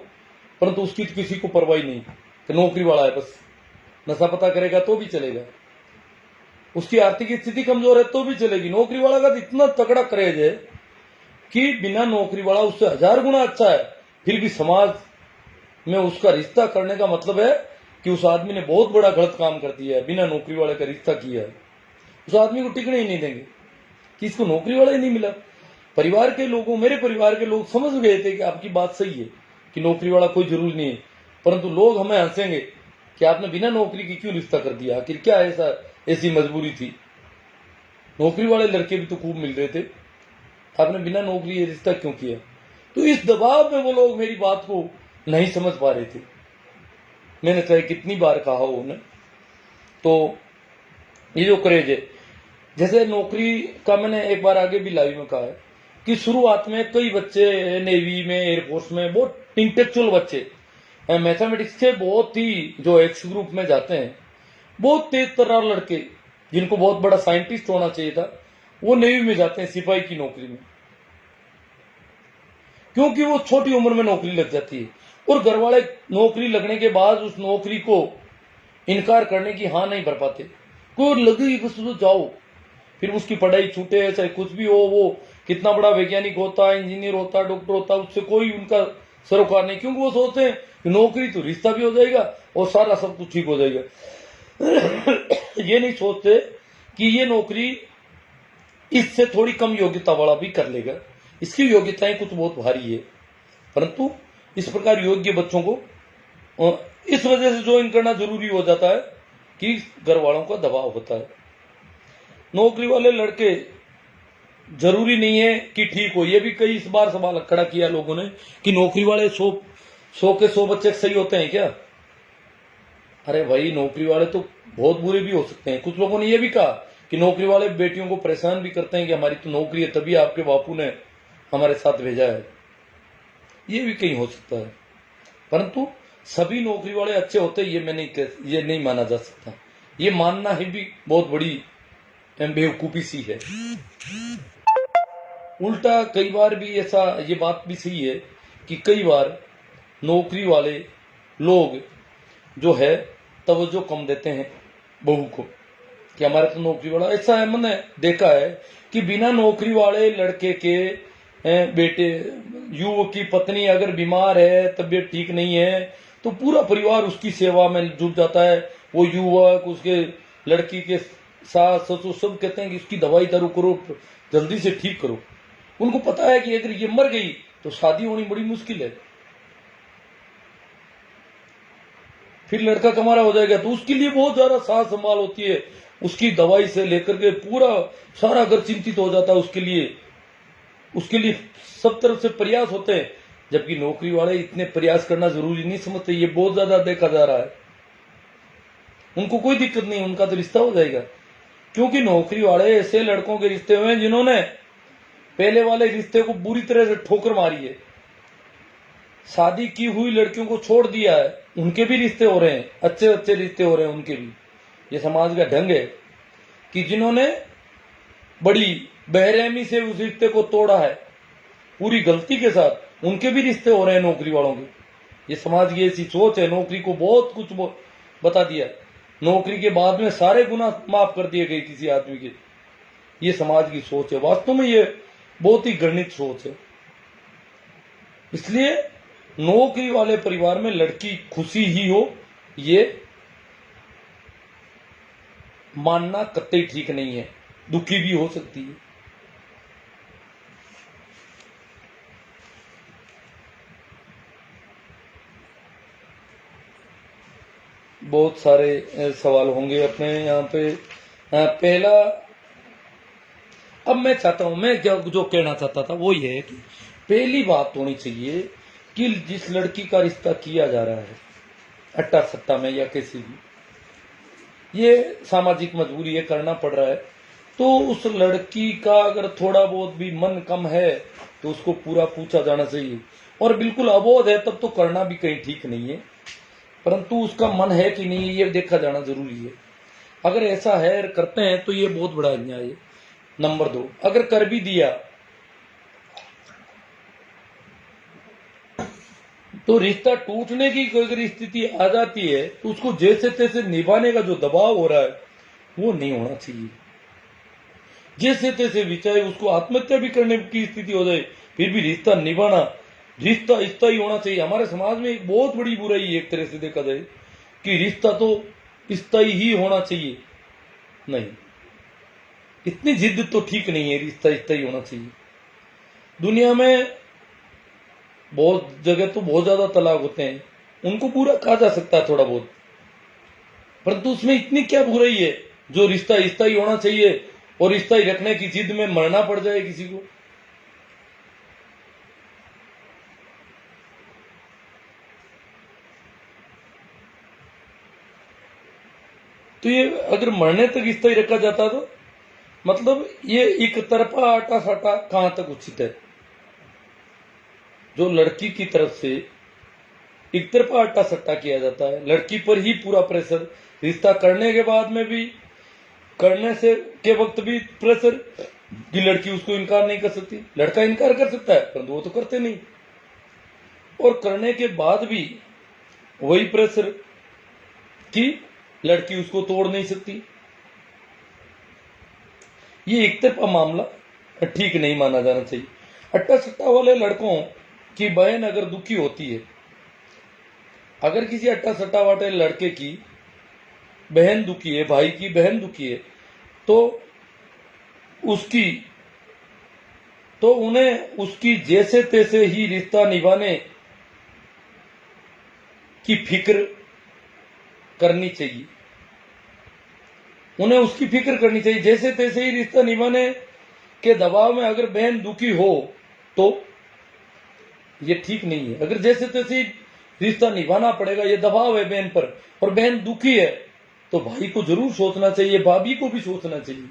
[SPEAKER 1] परंतु उसकी तो किसी को परवाही नहीं कि नौकरी वाला है, बस नशा पता करेगा तो भी चलेगा, उसकी आर्थिक स्थिति कमजोर है तो भी चलेगी। नौकरी वाला का तो इतना तगड़ा क्रेज है कि बिना नौकरी वाला उससे 1000 गुना अच्छा है, फिर भी समाज में उसका रिश्ता करने का मतलब है कि उस आदमी ने बहुत बड़ा गलत काम कर दिया है, बिना नौकरी वाले का रिश्ता किया है। उस आदमी को टिकने ही नहीं देंगे कि इसको नौकरी वाला ही नहीं मिला। परिवार के लोगों, मेरे परिवार के लोग समझ गए थे कि आपकी बात सही है कि नौकरी वाला कोई जरूरी नहीं है, परंतु लोग हमें हंसेंगे कि आपने बिना नौकरी की क्यों रिश्ता कर दिया, आखिर क्या ऐसी मजबूरी थी? नौकरी वाले लड़के भी तो खूब मिल रहे थे, आपने बिना नौकरी ये रिश्ता क्यों किया? तो इस दबाव में वो लोग मेरी बात को नहीं समझ पा रहे थे। मैंने चाहे कितनी बार कहा हो उन्हें। तो ये जो क्रेज है, जैसे नौकरी का मैंने एक बार आगे भी लाइव में कहा है कि शुरुआत में कई बच्चे नेवी में, एयरफोर्स में, बहुत इंटेलेक्चुअल बच्चे मैथमेटिक्स के बहुत ही जो एक्स ग्रुप में जाते हैं, बहुत तेज तर्रार लड़के जिनको बहुत बड़ा साइंटिस्ट होना चाहिए था, वो नेवी में जाते हैं सिपाही की नौकरी में, क्योंकि वो छोटी उम्र में नौकरी लग जाती है। और घर वाले नौकरी लगने के बाद उस नौकरी को इनकार करने की हाँ नहीं भर पाते। कोई लगी बस तो जाओ, फिर उसकी पढ़ाई छूटे चाहे कुछ भी हो, वो कितना बड़ा वैज्ञानिक होता है, इंजीनियर होता है, डॉक्टर होता है, उससे कोई उनका सरोकार नहीं, क्योंकि वो सोचते हैं कि नौकरी तो रिश्ता भी हो जाएगा और सारा सब कुछ ठीक हो जाएगा। ये नहीं सोचते कि ये नौकरी इससे थोड़ी कम योग्यता वाला भी कर लेगा, इसकी योग्यताएं कुछ बहुत भारी है, परंतु इस प्रकार योग्य बच्चों को इस वजह से ज्वाइन करना जरूरी हो जाता है कि घर वालों का दबाव होता है। नौकरी वाले लड़के जरूरी नहीं है कि ठीक हो, ये भी कई इस बार सवाल खड़ा किया लोगों ने कि नौकरी वाले 100 के 100 बच्चे सही होते हैं क्या? अरे भाई, नौकरी वाले तो बहुत बुरे भी हो सकते हैं। कुछ लोगों ने यह भी कहा कि नौकरी वाले बेटियों को परेशान भी करते हैं कि हमारी तो नौकरी है, तभी आपके बापू ने हमारे साथ भेजा है। ये भी कहीं हो सकता है, परंतु सभी नौकरी वाले अच्छे होते ये ये नहीं माना जा सकता। ये मानना ही भी बहुत बड़ी बेवकूफी सी है। उल्टा कई बार भी ऐसा, ये बात भी सही है कि कई बार नौकरी वाले लोग जो है तवज्जो कम देते हैं बहू को कि हमारे तो नौकरी वाला। ऐसा है, मैंने देखा है कि बिना नौकरी वाले लड़के के बेटे, युवक की पत्नी अगर बीमार है, तबीयत ठीक नहीं है, तो पूरा परिवार उसकी सेवा में जुट जाता है। वो युवक, उसके लड़की के सास ससुर सब कहते हैं कि उसकी दवाई दारू करो, जल्दी से ठीक करो। उनको पता है कि अगर ये मर गई तो शादी होनी बड़ी मुश्किल है, फिर लड़का कमारा हो जाएगा, तो उसके लिए बहुत ज्यादा साथ संभाल होती है। उसकी दवाई से लेकर के पूरा सारा घर चिंतित हो जाता है उसके लिए सब तरफ से प्रयास होते हैं। जबकि नौकरी वाले इतने प्रयास करना जरूरी नहीं समझते, ये बहुत ज्यादा देखा जा रहा है। उनको कोई दिक्कत नहीं, उनका तो रिश्ता हो जाएगा, क्योंकि नौकरी वाले ऐसे लड़कों के रिश्ते हुए हैं जिन्होंने पहले वाले रिश्ते को बुरी तरह से ठोकर मारी है। शादी की हुई लड़कियों को छोड़ दिया है, उनके भी रिश्ते हो रहे हैं, अच्छे अच्छे रिश्ते हो रहे हैं उनके भी। ये समाज का ढंग है कि जिन्होंने बड़ी बेरहमी से उस रिश्ते को तोड़ा है पूरी गलती के साथ, उनके भी रिश्ते हो रहे हैं नौकरी वालों के। ये समाज की ऐसी सोच है, नौकरी को बहुत कुछ बता दिया, नौकरी के बाद में सारे गुनाह माफ कर दिए गए किसी आदमी के। ये समाज की सोच है, वास्तव में ये बहुत ही घृणित सोच है। इसलिए नौकरी वाले परिवार में लड़की खुशी ही हो, ये मानना कतई ठीक नहीं है, दुखी भी हो सकती है। बहुत सारे सवाल होंगे अपने यहाँ पे। पहला, अब मैं चाहता हूं, मैं जो कहना चाहता था वो ये है कि पहली बात होनी चाहिए कि जिस लड़की का रिश्ता किया जा रहा है अट्टा सट्टा में या किसी भी, ये सामाजिक मजबूरी है, करना पड़ रहा है, तो उस लड़की का अगर थोड़ा बहुत भी मन कम है तो उसको पूरा पूछा जाना चाहिए। और बिल्कुल अबोध है तब तो करना भी कहीं ठीक नहीं है, परंतु उसका मन है कि नहीं ये देखा जाना जरूरी है। अगर ऐसा है करते हैं तो ये बहुत बड़ा अन्याय है। नंबर 2, अगर कर भी दिया तो रिश्ता टूटने की अगर स्थिति आ जाती है तो उसको जैसे तैसे निभाने का जो दबाव हो रहा है वो नहीं होना चाहिए। जैसे तैसे भी, चाहे उसको आत्महत्या भी करने की स्थिति हो जाए, फिर भी रिश्ता निभाना, रिश्ता स्थायी होना चाहिए। हमारे समाज में एक बहुत बड़ी बुराई है एक तरह से देखा जाए कि रिश्ता तो स्थायी ही होना चाहिए। नहीं, इतनी जिद तो ठीक नहीं है, रिश्ता स्थायी होना चाहिए। दुनिया में बहुत जगह तो बहुत ज्यादा तलाक होते हैं, उनको पूरा कहा जा सकता है थोड़ा बहुत, परंतु उसमें इतनी क्या बुराई है जो रिश्ता स्थायी होना चाहिए और स्थायी रखने की जिद में मरना पड़ जाए किसी को। तो ये अगर मरने तक स्थायी रखा जाता तो मतलब ये एक तरफा आटा साटा कहां तक उचित है। जो लड़की की तरफ से एक तरफा आटा सट्टा किया जाता है, लड़की पर ही पूरा प्रेशर, रिश्ता करने के बाद में भी, करने से के वक्त भी प्रेशर कि लड़की उसको इनकार नहीं कर सकती। लड़का इनकार कर सकता है परंतु वो तो करते नहीं, और करने के बाद भी वही प्रेशर कि लड़की उसको तोड़ नहीं सकती। ये एक तरफा मामला ठीक नहीं माना जाना चाहिए। अट्टा सट्टा वाले लड़कों की बहन अगर दुखी होती है, अगर किसी अट्टा सट्टा वाले लड़के की बहन दुखी है, भाई की बहन दुखी है, तो उन्हें उसकी जैसे तैसे ही रिश्ता निभाने की फिक्र करनी चाहिए। उन्हें उसकी फिक्र करनी चाहिए। जैसे तैसे ही रिश्ता निभाने के दबाव में अगर बहन दुखी हो तो ये ठीक नहीं है। अगर जैसे तैसे ही रिश्ता निभाना पड़ेगा, ये दबाव है बहन पर, और बहन दुखी है, तो भाई को जरूर सोचना चाहिए, भाभी को भी सोचना चाहिए।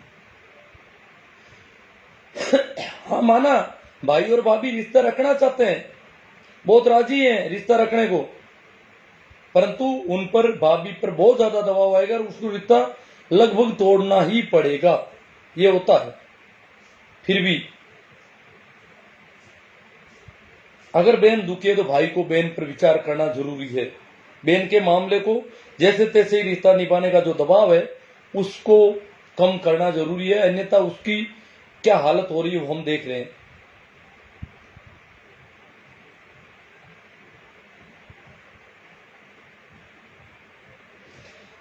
[SPEAKER 1] हाँ, माना भाई और भाभी रिश्ता रखना चाहते हैं, बहुत राजी हैं रिश्ता रखने को, परंतु उन पर, भाभी पर बहुत ज्यादा दबाव आएगा और उसको रिश्ता लगभग तोड़ना ही पड़ेगा। ये होता है। फिर भी अगर बहन दुखी है तो भाई को बहन पर विचार करना जरूरी है। बहन के मामले को जैसे तैसे ही रिश्ता निभाने का जो दबाव है उसको कम करना जरूरी है, अन्यथा उसकी क्या हालत हो रही है वो हम देख रहे हैं।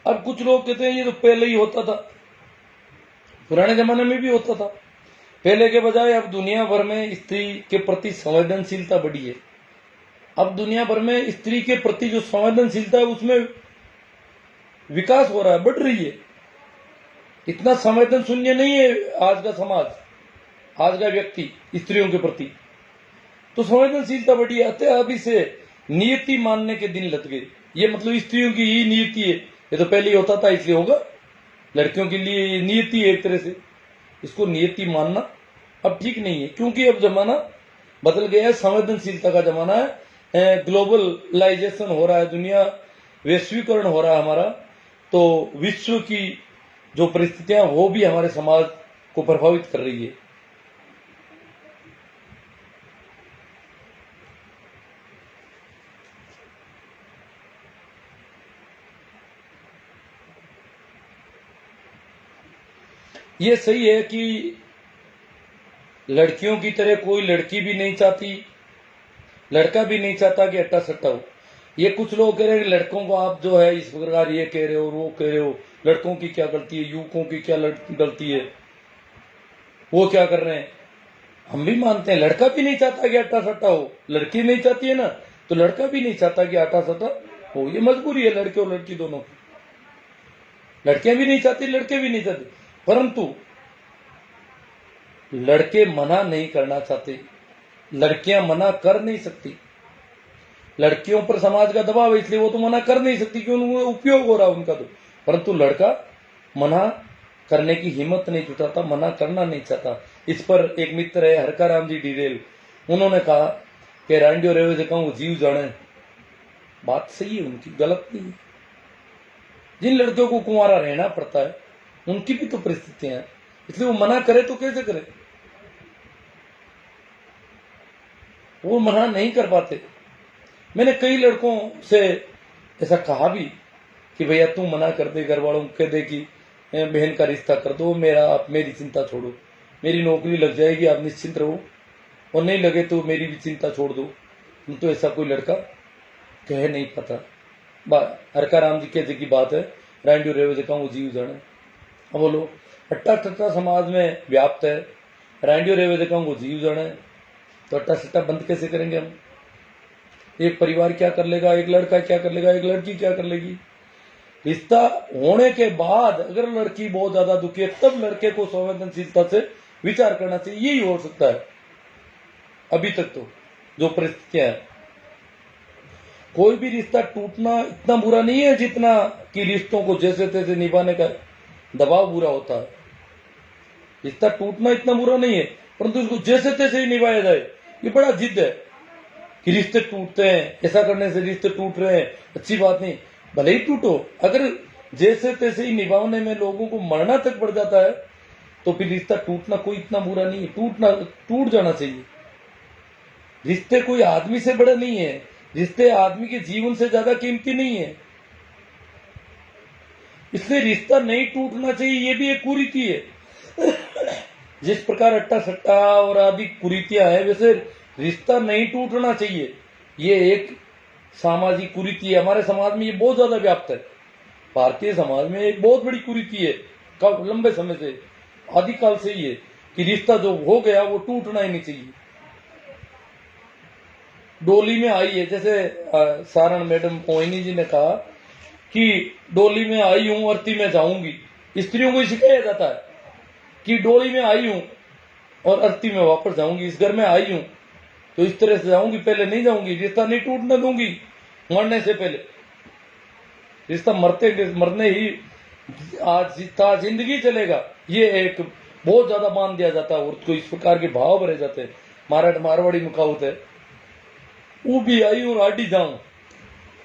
[SPEAKER 1] अब कुछ लोग कहते हैं ये तो पहले ही होता था, पुराने जमाने में भी होता था। पहले के बजाय अब दुनिया भर में स्त्री के प्रति संवेदनशीलता बढ़ी है। अब दुनिया भर में स्त्री के प्रति जो संवेदनशीलता है उसमें विकास हो रहा है, बढ़ रही है। इतना संवेदन शून्य नहीं है आज का समाज, आज का व्यक्ति स्त्रियों के प्रति। तो संवेदनशीलता बढ़ी है। अतः अभी से नियति मानने के दिन लग गए। ये मतलब स्त्रियों की ही नियति है, ये तो पहले ही होता था इसलिए होगा। लड़कियों के लिए ये नियति है एक तरह से, इसको नियति मानना अब ठीक नहीं है, क्योंकि अब जमाना बदल गया है, संवेदनशीलता का जमाना है, ग्लोबलाइजेशन हो रहा है, दुनिया वैश्वीकरण हो रहा है हमारा। तो विश्व की जो परिस्थितियां वो भी हमारे समाज को प्रभावित कर रही है। ये सही है कि लड़कियों की तरह कोई लड़की भी नहीं चाहती, लड़का भी नहीं चाहता कि अट्टा सट्टा हो। ये कुछ लोग कह रहे हैं लड़कों को आप जो है इस प्रकार ये कह रहे हो, वो कह रहे हो, लड़कों की क्या गलती है, युवकों की क्या गलती है, वो क्या कर रहे हैं। हम भी मानते हैं लड़का भी नहीं चाहता कि अट्टा सट्टा हो, लड़की नहीं चाहती है ना, तो लड़का भी नहीं चाहता कि अट्टा सट्टा हो। ये मजबूरी है लड़के और लड़की दोनों की। लड़कियां भी नहीं चाहती, लड़के भी नहीं चाहते, परंतु लड़के मना नहीं करना चाहते, लड़कियां मना कर नहीं सकती। लड़कियों पर समाज का दबाव है इसलिए वो तो मना कर नहीं सकती, क्योंकि उनको उपयोग हो रहा है उनका तो। परंतु लड़का मना करने की हिम्मत नहीं जुटाता, मना करना नहीं चाहता। इस पर एक मित्र है हरका राम जी डिरेल, उन्होंने कहा कि रांडियो रेवे से कहूं जीव जाने। बात सही है उनकी, गलत नहीं है। जिन लड़कियों को कुंवारा रहना पड़ता है उनकी भी तो परिस्थितियां हैं, इसलिए वो मना करे तो कैसे करे, वो मना नहीं कर पाते। मैंने कई लड़कों से ऐसा कहा भी कि भैया तू मना कर दे, घर वालों को कह दे कि बहन का रिश्ता कर दो, आप मेरी चिंता छोड़ो, मेरी नौकरी लग जाएगी, आप निश्चिंत रहो, और नहीं लगे तो मेरी भी चिंता छोड़ दो। तो ऐसा कोई लड़का कह नहीं पाता। हरका राम जी कहते की बात है, रांडियो रेवे से कहूँ जीव जाने। अब बोलो अट्टा सट्टा समाज में व्याप्त है, रांडियो रेवे से कहूँ जीव जाने, तो अट्टा सट्टा बंद कैसे करेंगे हम। एक परिवार क्या कर लेगा, एक लड़का क्या कर लेगा, एक लड़की क्या कर लेगी। रिश्ता होने के बाद अगर लड़की बहुत ज्यादा दुखी है तब लड़के को संवेदनशीलता से विचार करना चाहिए, यही हो सकता है। अभी तक तो जो परिस्थितियां है, कोई भी रिश्ता टूटना इतना बुरा नहीं है जितना कि रिश्तों को जैसे तैसे निभाने का दबाव बुरा होता है। रिश्ता टूटना इतना बुरा नहीं है, परंतु इसको जैसे तैसे ही निभाया जाए, ये बड़ा जिद है कि रिश्ते टूटते हैं, ऐसा करने से रिश्ते टूट रहे हैं, अच्छी बात नहीं। भले ही टूटो, अगर जैसे तैसे ही निभाने में लोगों को मरना तक पड़ जाता है तो फिर रिश्ता टूटना कोई इतना बुरा नहीं है, टूट जाना चाहिए। रिश्ते कोई आदमी से बड़े नहीं है, रिश्ते आदमी के जीवन से ज्यादा कीमती नहीं है। इसलिए रिश्ता नहीं टूटना चाहिए, ये भी एक कुरीति है। जिस प्रकार अट्टा सट्टा और आदि कुरीतियां है, वैसे रिश्ता नहीं टूटना चाहिए, ये एक सामाजिक कुरीति है। हमारे समाज में ये बहुत ज्यादा व्याप्त है। भारतीय समाज में एक बहुत बड़ी कुरीति है, कब लंबे समय से, आदिकाल से ही है कि रिश्ता जो हो गया वो टूटना ही नहीं चाहिए। डोली में आई है, जैसे सारण मैडम मोहिनी जी ने कहा कि डोली में आई हूं, अर्थी में जाऊंगी। स्त्रियों को सिखाया जाता है कि डोली में आई हूं और अर्थी में वापस जाऊंगी। इस घर में आई हूं तो इस तरह से जाऊंगी, पहले नहीं जाऊंगी, रिश्ता नहीं टूटने दूंगी मरने से पहले। रिश्ता मरने ही आज जिंदगी चलेगा, ये एक बहुत ज्यादा मान दिया जाता है और उसको इस प्रकार के भाव भरे जाते हैं। मारवाड़ी में कहावत है, वो भी आई हूं आडी जाऊं।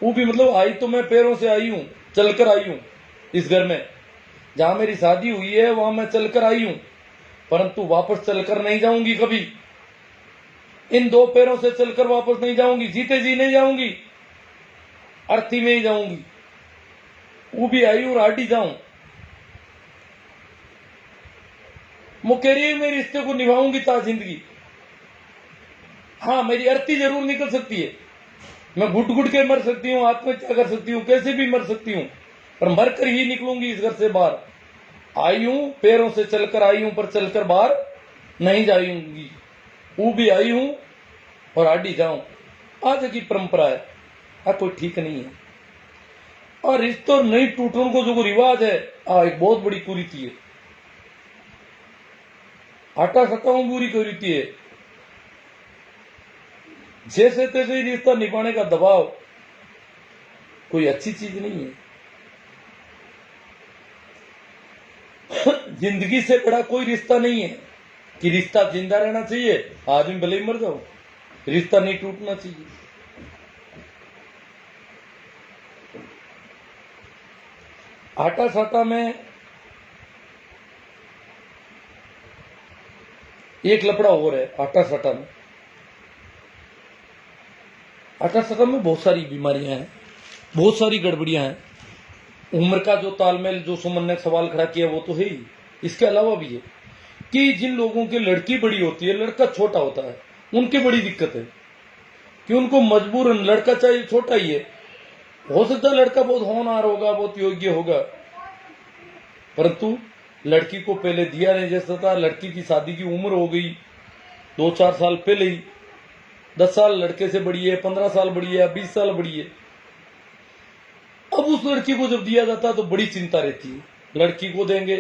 [SPEAKER 1] वो भी मतलब आई तो मैं पैरों से आई हूं, चलकर आई हूं। इस घर में जहां मेरी शादी हुई है वहां मैं चलकर आई हूं, परंतु वापस चलकर नहीं जाऊंगी कभी। इन दो पैरों से चलकर वापस नहीं जाऊंगी, जीते जी नहीं जाऊंगी, अर्थी में ही जाऊंगी। वो भी आई और आडी जाऊं। मुकेरी में रिश्ते को निभाऊंगी ता जिंदगी। हाँ, मेरी अर्थी जरूर निकल सकती है, मैं घुट घुट के मर सकती हूँ, आत्महत्या कर सकती हूँ, कैसे भी मर सकती हूँ, पर मरकर ही निकलूंगी इस घर से बाहर। आई हूं, पैरों से चलकर आई हूं, पर चलकर बाहर नहीं जाऊंगी। वो भी आई हूं और आडी जाऊं। आज की परंपरा है, कोई ठीक नहीं है। और रिश्तों नहीं टूटने को जो रिवाज है, एक बहुत बड़ी कुरीति है। आटा सटाऊ बुरी कुरीति है। जैसे तैसे रिश्ता निभाने का दबाव कोई अच्छी चीज नहीं है। जिंदगी से बड़ा कोई रिश्ता नहीं है कि रिश्ता जिंदा रहना चाहिए, आदमी भले ही मर जाओ, रिश्ता नहीं टूटना चाहिए। आटा साटा में एक लफड़ा और है। आटा साटा में बहुत सारी बीमारियां हैं, बहुत सारी गड़बड़ियां हैं। उम्र का जो तालमेल, जो सुमन ने सवाल खड़ा किया, वो तो है ही। इसके अलावा भी है कि जिन लोगों की लड़की बड़ी होती है, लड़का छोटा होता है, उनकी बड़ी दिक्कत है कि उनको मजबूरन लड़का चाहिए, छोटा ही है। हो सकता है लड़का बहुत होनहार होगा, बहुत योग्य होगा, परंतु लड़की को पहले दिया नहीं जैसा था। लड़की की शादी की उम्र हो गई 2-4 साल पहले ही, 10 साल लड़के से बड़ी है, 15 साल बड़ी है, 20 साल बड़ी है। अब उस लड़की को जब दिया जाता है तो बड़ी चिंता रहती है, लड़की को देंगे,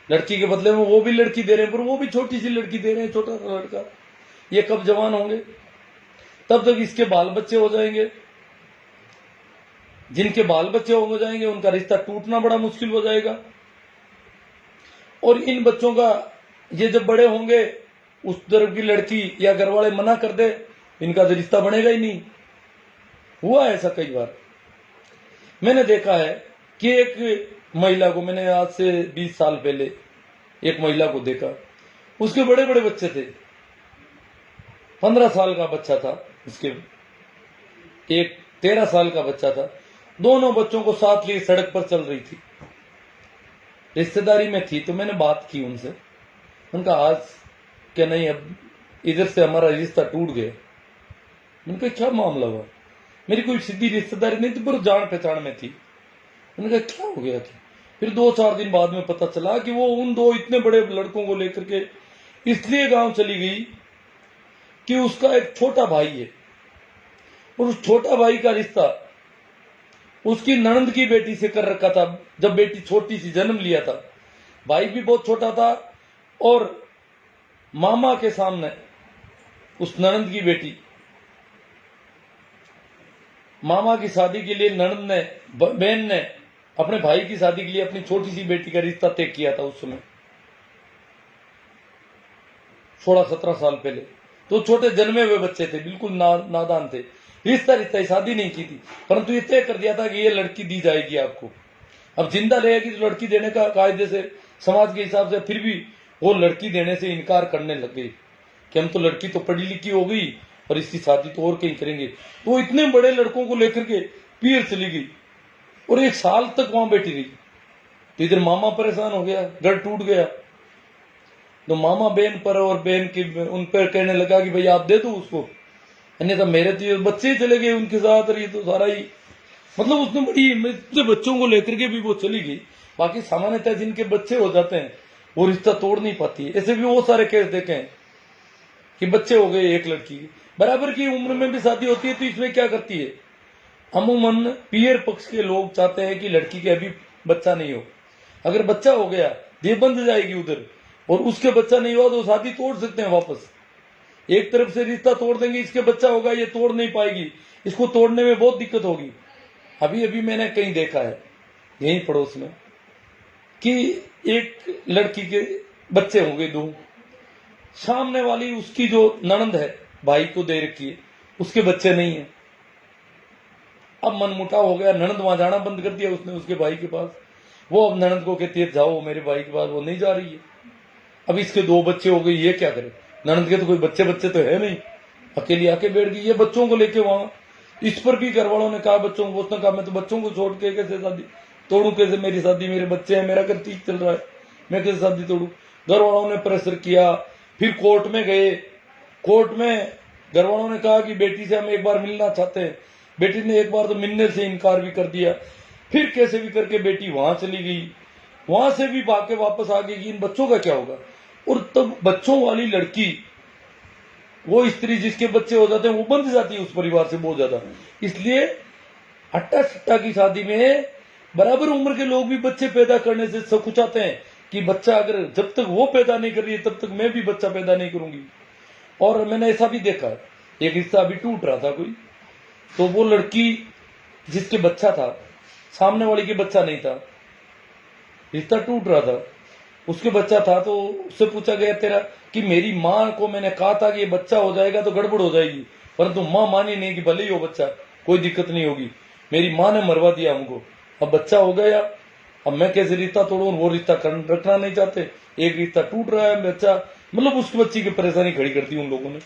[SPEAKER 1] लड़की के बदले में वो भी लड़की दे रहे हैं, पर वो भी छोटी सी लड़की दे रहे हैं, छोटा सा लड़का। ये कब जवान होंगे, तब तक इसके बाल बच्चे हो जाएंगे। जिनके बाल बच्चे हो जाएंगे उनका रिश्ता टूटना बड़ा मुश्किल हो जाएगा। और इन बच्चों का ये जब बड़े होंगे, उस तरफ की लड़की या घर वाले मना कर दे, इनका तो रिश्ता बनेगा ही नहीं। हुआ ऐसा कई बार। मैंने देखा है कि एक महिला को, मैंने आज से 20 साल पहले एक महिला को देखा, उसके बड़े बड़े बच्चे थे। 15 साल का बच्चा था उसके, एक 13 साल का बच्चा था। दोनों बच्चों को साथ लिए सड़क पर चल रही थी, रिश्तेदारी में थी। तो मैंने बात की उनसे, उनका आज क्या नहीं, अब इधर से हमारा रिश्ता टूट गया। उनका क्या मामला हुआ? मेरी कोई सीधी रिश्तेदारी नहीं थी, पर जान पहचान में थी। उनका क्या हो गया था? फिर 2-4 दिन बाद में पता चला कि वो उन दो इतने बड़े लड़कों को लेकर के इसलिए गांव चली गई कि उसका एक छोटा भाई है, और उस छोटा भाई का रिश्ता उसकी ननंद की बेटी से कर रखा था। जब बेटी छोटी सी जन्म लिया था, भाई भी बहुत छोटा था, और मामा के सामने उस ननंद की बेटी, मामा की शादी के लिए ननंद ने, बहन ने अपने भाई की शादी के लिए अपनी छोटी सी बेटी का रिश्ता तय किया था। उस समय 16-17 साल पहले। तो छोटे जन्मे हुए बच्चे थे, बिल्कुल नादान थे। रिश्ता शादी नहीं की थी, परंतु ये तय कर दिया था कि ये लड़की दी जाएगी आपको। अब जिंदा रहेगी तो लड़की देने का कायदे से, समाज के हिसाब से, फिर भी वो लड़की देने से इनकार करने लगे कि हम तो लड़की तो पढ़ी लिखी हो गई और इसकी शादी तो और कहीं करेंगे। तो इतने बड़े लड़कों को लेकर के पीर चली गई और 1 साल तक वहां बैठी रही। तो इधर मामा परेशान हो गया, घर टूट गया। तो मामा बहन पर और बहन की उन पर कहने लगा कि भाई आप दे दो उसको, अन्यथा मेरे तो ये बच्चे ही चले गए उनके साथ, और ये तो सारा ही मतलब उसने बड़ी मेरे बच्चों को लेकर के भी वो चली गई। बाकी सामान्यतः जिनके बच्चे हो जाते हैं वो रिश्ता तोड़ नहीं पाती है। ऐसे भी वो सारे केस देखे हैं कि बच्चे हो गए एक लड़की की, बराबर की उम्र में भी शादी होती है, तो इसमें क्या करती है, अमूमन पियर पक्ष के लोग चाहते हैं कि लड़की के अभी बच्चा नहीं हो। अगर बच्चा हो गया ये बंध जाएगी उधर, और उसके बच्चा नहीं हुआ तो शादी तोड़ सकते हैं वापस। एक तरफ से रिश्ता तोड़ देंगे, इसके बच्चा होगा ये तोड़ नहीं पाएगी, इसको तोड़ने में बहुत दिक्कत होगी। अभी अभी मैंने कहीं देखा है यहीं पड़ोस में कि एक लड़की के बच्चे हो गए 2, सामने वाली उसकी जो ननंद है भाई को दे रखी है, उसके बच्चे नहीं है। अब मनमुटाव हो गया, ननंद वहां जाना बंद कर दिया उसने उसके भाई के पास। वो अब ननंद को कहती है जाओ मेरे भाई के पास, वो नहीं जा रही है। अब इसके 2 बच्चे हो गए, ये क्या करे, ननंद के तो कोई बच्चे तो है नहीं, अकेली आके बैठ गई ये बच्चों को लेके वहां। इस पर भी घर वालों ने कहा बच्चों को, उसने कहा मैं तो बच्चों को छोड़ के कैसे शादी तोड़ू, कैसे मेरी शादी, मेरे बच्चे हैं, मेरा घर ठीक चल रहा है, मैं कैसे शादी तोड़ू। घर वालों ने प्रेशर किया, फिर कोर्ट में गए। कोर्ट में घर वालों ने कहा कि बेटी से हम एक बार मिलना चाहते हैं, बेटी ने एक बार तो मिलने से इनकार भी कर दिया। फिर कैसे भी करके बेटी वहां चली गई, वहां से भी भाग के वापस आ गई कि इन बच्चों का क्या होगा। और तब बच्चों वाली लड़की, वो स्त्री जिसके बच्चे हो जाते हैं वो बंध जाती है उस परिवार से बहुत ज्यादा। इसलिए अट्टा सट्टा की शादी में बराबर उम्र के लोग भी बच्चे पैदा करने से सकुचाते हैं कि बच्चा अगर जब तक वो पैदा नहीं कर रही है तब तक मैं भी बच्चा पैदा नहीं करूंगी। और मैंने ऐसा भी देखा है, एक रिश्ता अभी टूट रहा था कोई, तो वो लड़की जिसके बच्चा था, सामने वाली के बच्चा नहीं था, रिश्ता टूट रहा था, उसके बच्चा था। तो उससे पूछा गया तेरा कि मेरी माँ को मैंने कहा था कि ये बच्चा हो जाएगा तो गड़बड़ हो जाएगी, परंतु माँ मानी नहीं कि भले ही हो बच्चा कोई दिक्कत नहीं होगी। मेरी माँ ने मरवा दिया हमको, अब बच्चा हो गया, अब मैं कैसे रिश्ता तोड़ू, वो रिश्ता रखना नहीं चाहते, एक रिश्ता टूट रहा है, बच्चा मतलब उसकी बच्ची की परेशानी खड़ी कर दी उन लोगों ने।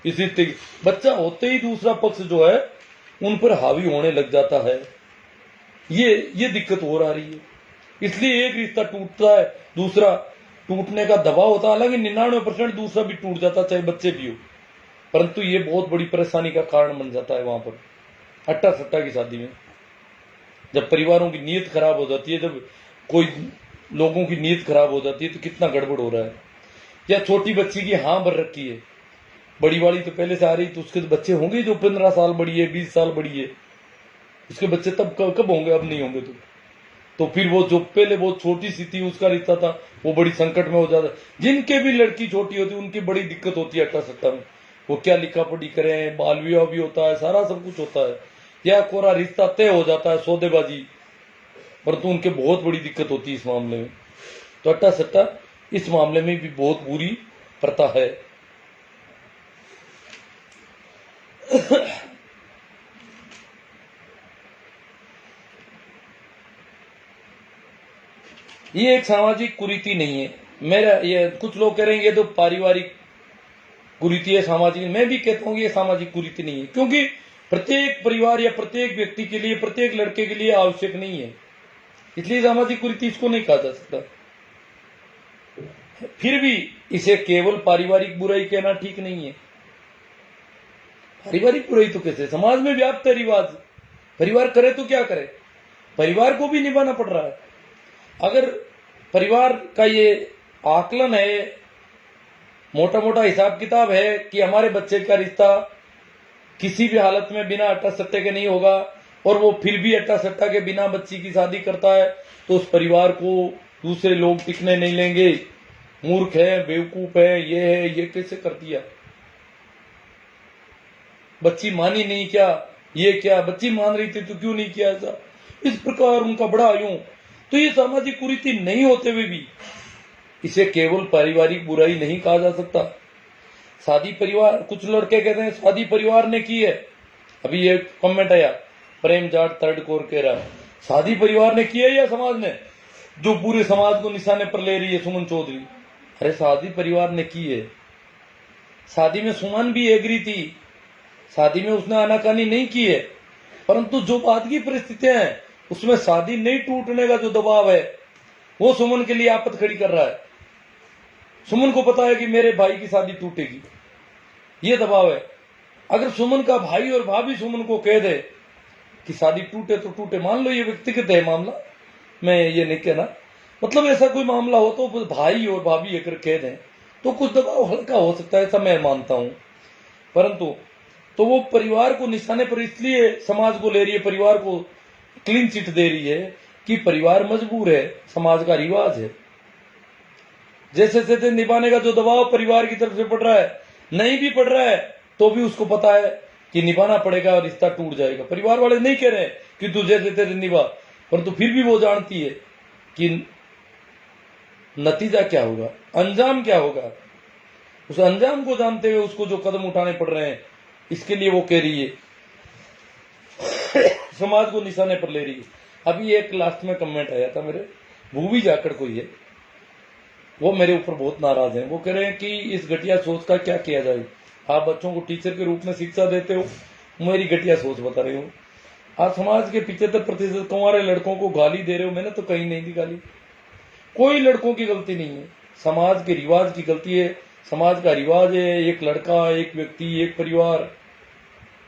[SPEAKER 1] इस रिश्ते की बच्चा होते ही दूसरा पक्ष जो है उन पर हावी होने लग जाता है, ये दिक्कत हो रही है। इसलिए एक रिश्ता टूटता है, दूसरा टूटने का दबाव होता है। हालांकि 99% दूसरा भी टूट जाता चाहे बच्चे भी हो, परंतु ये बहुत बड़ी परेशानी का कारण बन जाता है वहां पर अट्टा सट्टा की शादी में। जब परिवारों की नीयत खराब हो जाती है, जब कोई लोगों की नीयत खराब हो जाती है तो कितना गड़बड़ हो रहा है। या छोटी बच्ची की हाँ भर रखी है, बड़ी वाली तो पहले से आ रही, तो उसके तो बच्चे होंगे जो 15 साल बड़ी है, 20 साल बड़ी है, उसके बच्चे तब कब होंगे, अब नहीं होंगे। तो फिर वो जो पहले बहुत छोटी सी थी उसका रिश्ता था वो बड़ी संकट में हो जाता है। जिनके भी लड़की छोटी होती है उनकी बड़ी दिक्कत होती है अट्टा सट्टा में, वो क्या लिखा पढ़ी करें, बाल विवाह भी होता है, सारा सब कुछ होता है, या कोरा रिश्ता तय हो जाता है, सौदेबाजी, परंतु उनके बहुत बड़ी दिक्कत होती है इस मामले में। तो अट्टा सट्टा इस मामले में भी बहुत बुरी प्रथा है। ये एक सामाजिक कुरीति नहीं है, मेरा ये कुछ लोग कह रहे हैं ये तो पारिवारिक कुरीति है, सामाजिक, मैं भी कहता हूँ ये सामाजिक कुरीति नहीं है, क्योंकि प्रत्येक परिवार या प्रत्येक व्यक्ति के लिए, प्रत्येक लड़के के लिए आवश्यक नहीं है, इसलिए सामाजिक कुरीति इसको नहीं कहा जा सकता। फिर भी इसे केवल पारिवारिक बुराई कहना ठीक नहीं है। पारिवारिक बुराई तो कैसे, समाज में व्याप्त है रिवाज, परिवार करे तो क्या करे, परिवार को भी निभाना पड़ रहा है। अगर परिवार का ये आकलन है, मोटा मोटा हिसाब किताब है कि हमारे बच्चे का रिश्ता किसी भी हालत में बिना अट्टा सट्टे के नहीं होगा, और वो फिर भी अट्टा सट्टा के बिना बच्ची की शादी करता है, तो उस परिवार को दूसरे लोग टिकने नहीं लेंगे, मूर्ख है, बेवकूफ है, ये कैसे कर दिया, बच्ची मानी नहीं क्या, ये क्या, बच्ची मान रही थी तो क्यों नहीं किया ऐसा, इस प्रकार उनका बड़ा यूं। तो ये सामाजिक कुरीति नहीं होते हुए भी इसे केवल पारिवारिक बुराई नहीं कहा जा सकता। शादी परिवार, कुछ लड़के कहते हैं शादी परिवार ने की है। अभी ये कमेंट आया, प्रेम जाट थर्ड कोर कह रहा है शादी परिवार ने की है या समाज ने, जो पूरे समाज को निशाने पर ले रही है सुमन चौधरी। अरे शादी परिवार ने की है, शादी में सुमन भी एग्री थी, शादी में उसने आनाकानी नहीं की है, परंतु जो बाद की परिस्थितियां हैं उसमें शादी नहीं टूटने का जो दबाव है वो सुमन के लिए आपत खड़ी कर रहा है। सुमन को पता है कि मेरे भाई की शादी टूटेगी, ये दबाव है। अगर सुमन का भाई और भाभी सुमन को कह दे कि शादी टूटे तो टूटे, मान लो ये व्यक्तिगत है मामला, मैं ये नहीं कहना, मतलब ऐसा कोई मामला हो तो भाई और भाभी अगर कह दें तो कुछ दबाव हल्का हो सकता है, ऐसा मैं मानता हूं। परंतु तो वो परिवार को निशाने पर इसलिए समाज को ले रही है, परिवार को क्लीन चिट दे रही है कि परिवार मजबूर है, समाज का रिवाज है। जैसे जैसे निभाने का जो दबाव परिवार की तरफ से पड़ रहा है, नहीं भी पड़ रहा है तो भी उसको पता है कि निभाना पड़ेगा और रिश्ता टूट जाएगा। परिवार वाले नहीं कह रहे कि तू जैसे तेरे निभा, परंतु फिर भी वो जानती है कि नतीजा क्या होगा, अंजाम क्या होगा। उस अंजाम को जानते हुए उसको जो कदम उठाने पड़ रहे हैं, इसके लिए वो कह रही है, समाज को निशाने पर ले रही है। अभी एक लास्ट में कमेंट आया था मेरे, भूवी जाकर कोई है, वो मेरे ऊपर बहुत नाराज हैं। वो कह रहे हैं कि इस घटिया सोच का क्या किया जाए। आप बच्चों को टीचर के रूप में शिक्षा देते हो, मेरी घटिया सोच बता रहे हो। आप समाज के 75% कुंवारे लड़कों को गाली दे रहे हो, मैंने तो कहीं नहीं दी गाली। कोई लड़कों की गलती नहीं है, समाज के रिवाज की गलती है। समाज का रिवाज है एक लड़का, एक व्यक्ति, एक परिवार,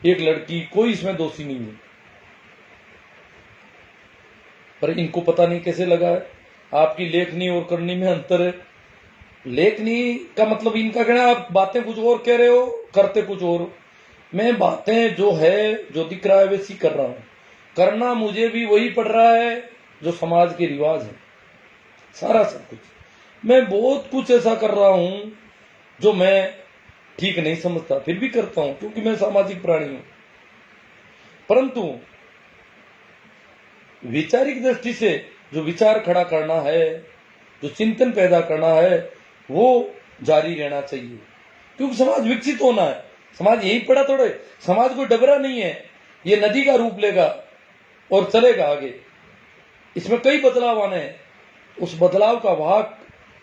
[SPEAKER 1] एक लड़की, कोई इसमें दोषी नहीं है। पर इनको पता नहीं कैसे लगा है। आपकी लेखनी और करनी में अंतर है। लेखनी का मतलब इनका कहना आप बातें कुछ और कह रहे हो, करते कुछ और। मैं बातें जो है, जो दिख रहा है वैसी कर रहा हूं। करना मुझे भी वही पड़ रहा है जो समाज के रिवाज है, सारा सब कुछ। मैं बहुत कुछ ऐसा कर रहा हूं जो मैं ठीक नहीं समझता, फिर भी करता हूं क्योंकि मैं सामाजिक प्राणी हूं। परंतु वैचारिक दृष्टि से जो विचार खड़ा करना है, जो चिंतन पैदा करना है, वो जारी रहना चाहिए। क्योंकि समाज विकसित होना है। समाज यही पड़ा थोड़े, समाज कोई डबरा नहीं है, ये नदी का रूप लेगा और चलेगा आगे। इसमें कई बदलाव आने हैं, उस बदलाव का भाग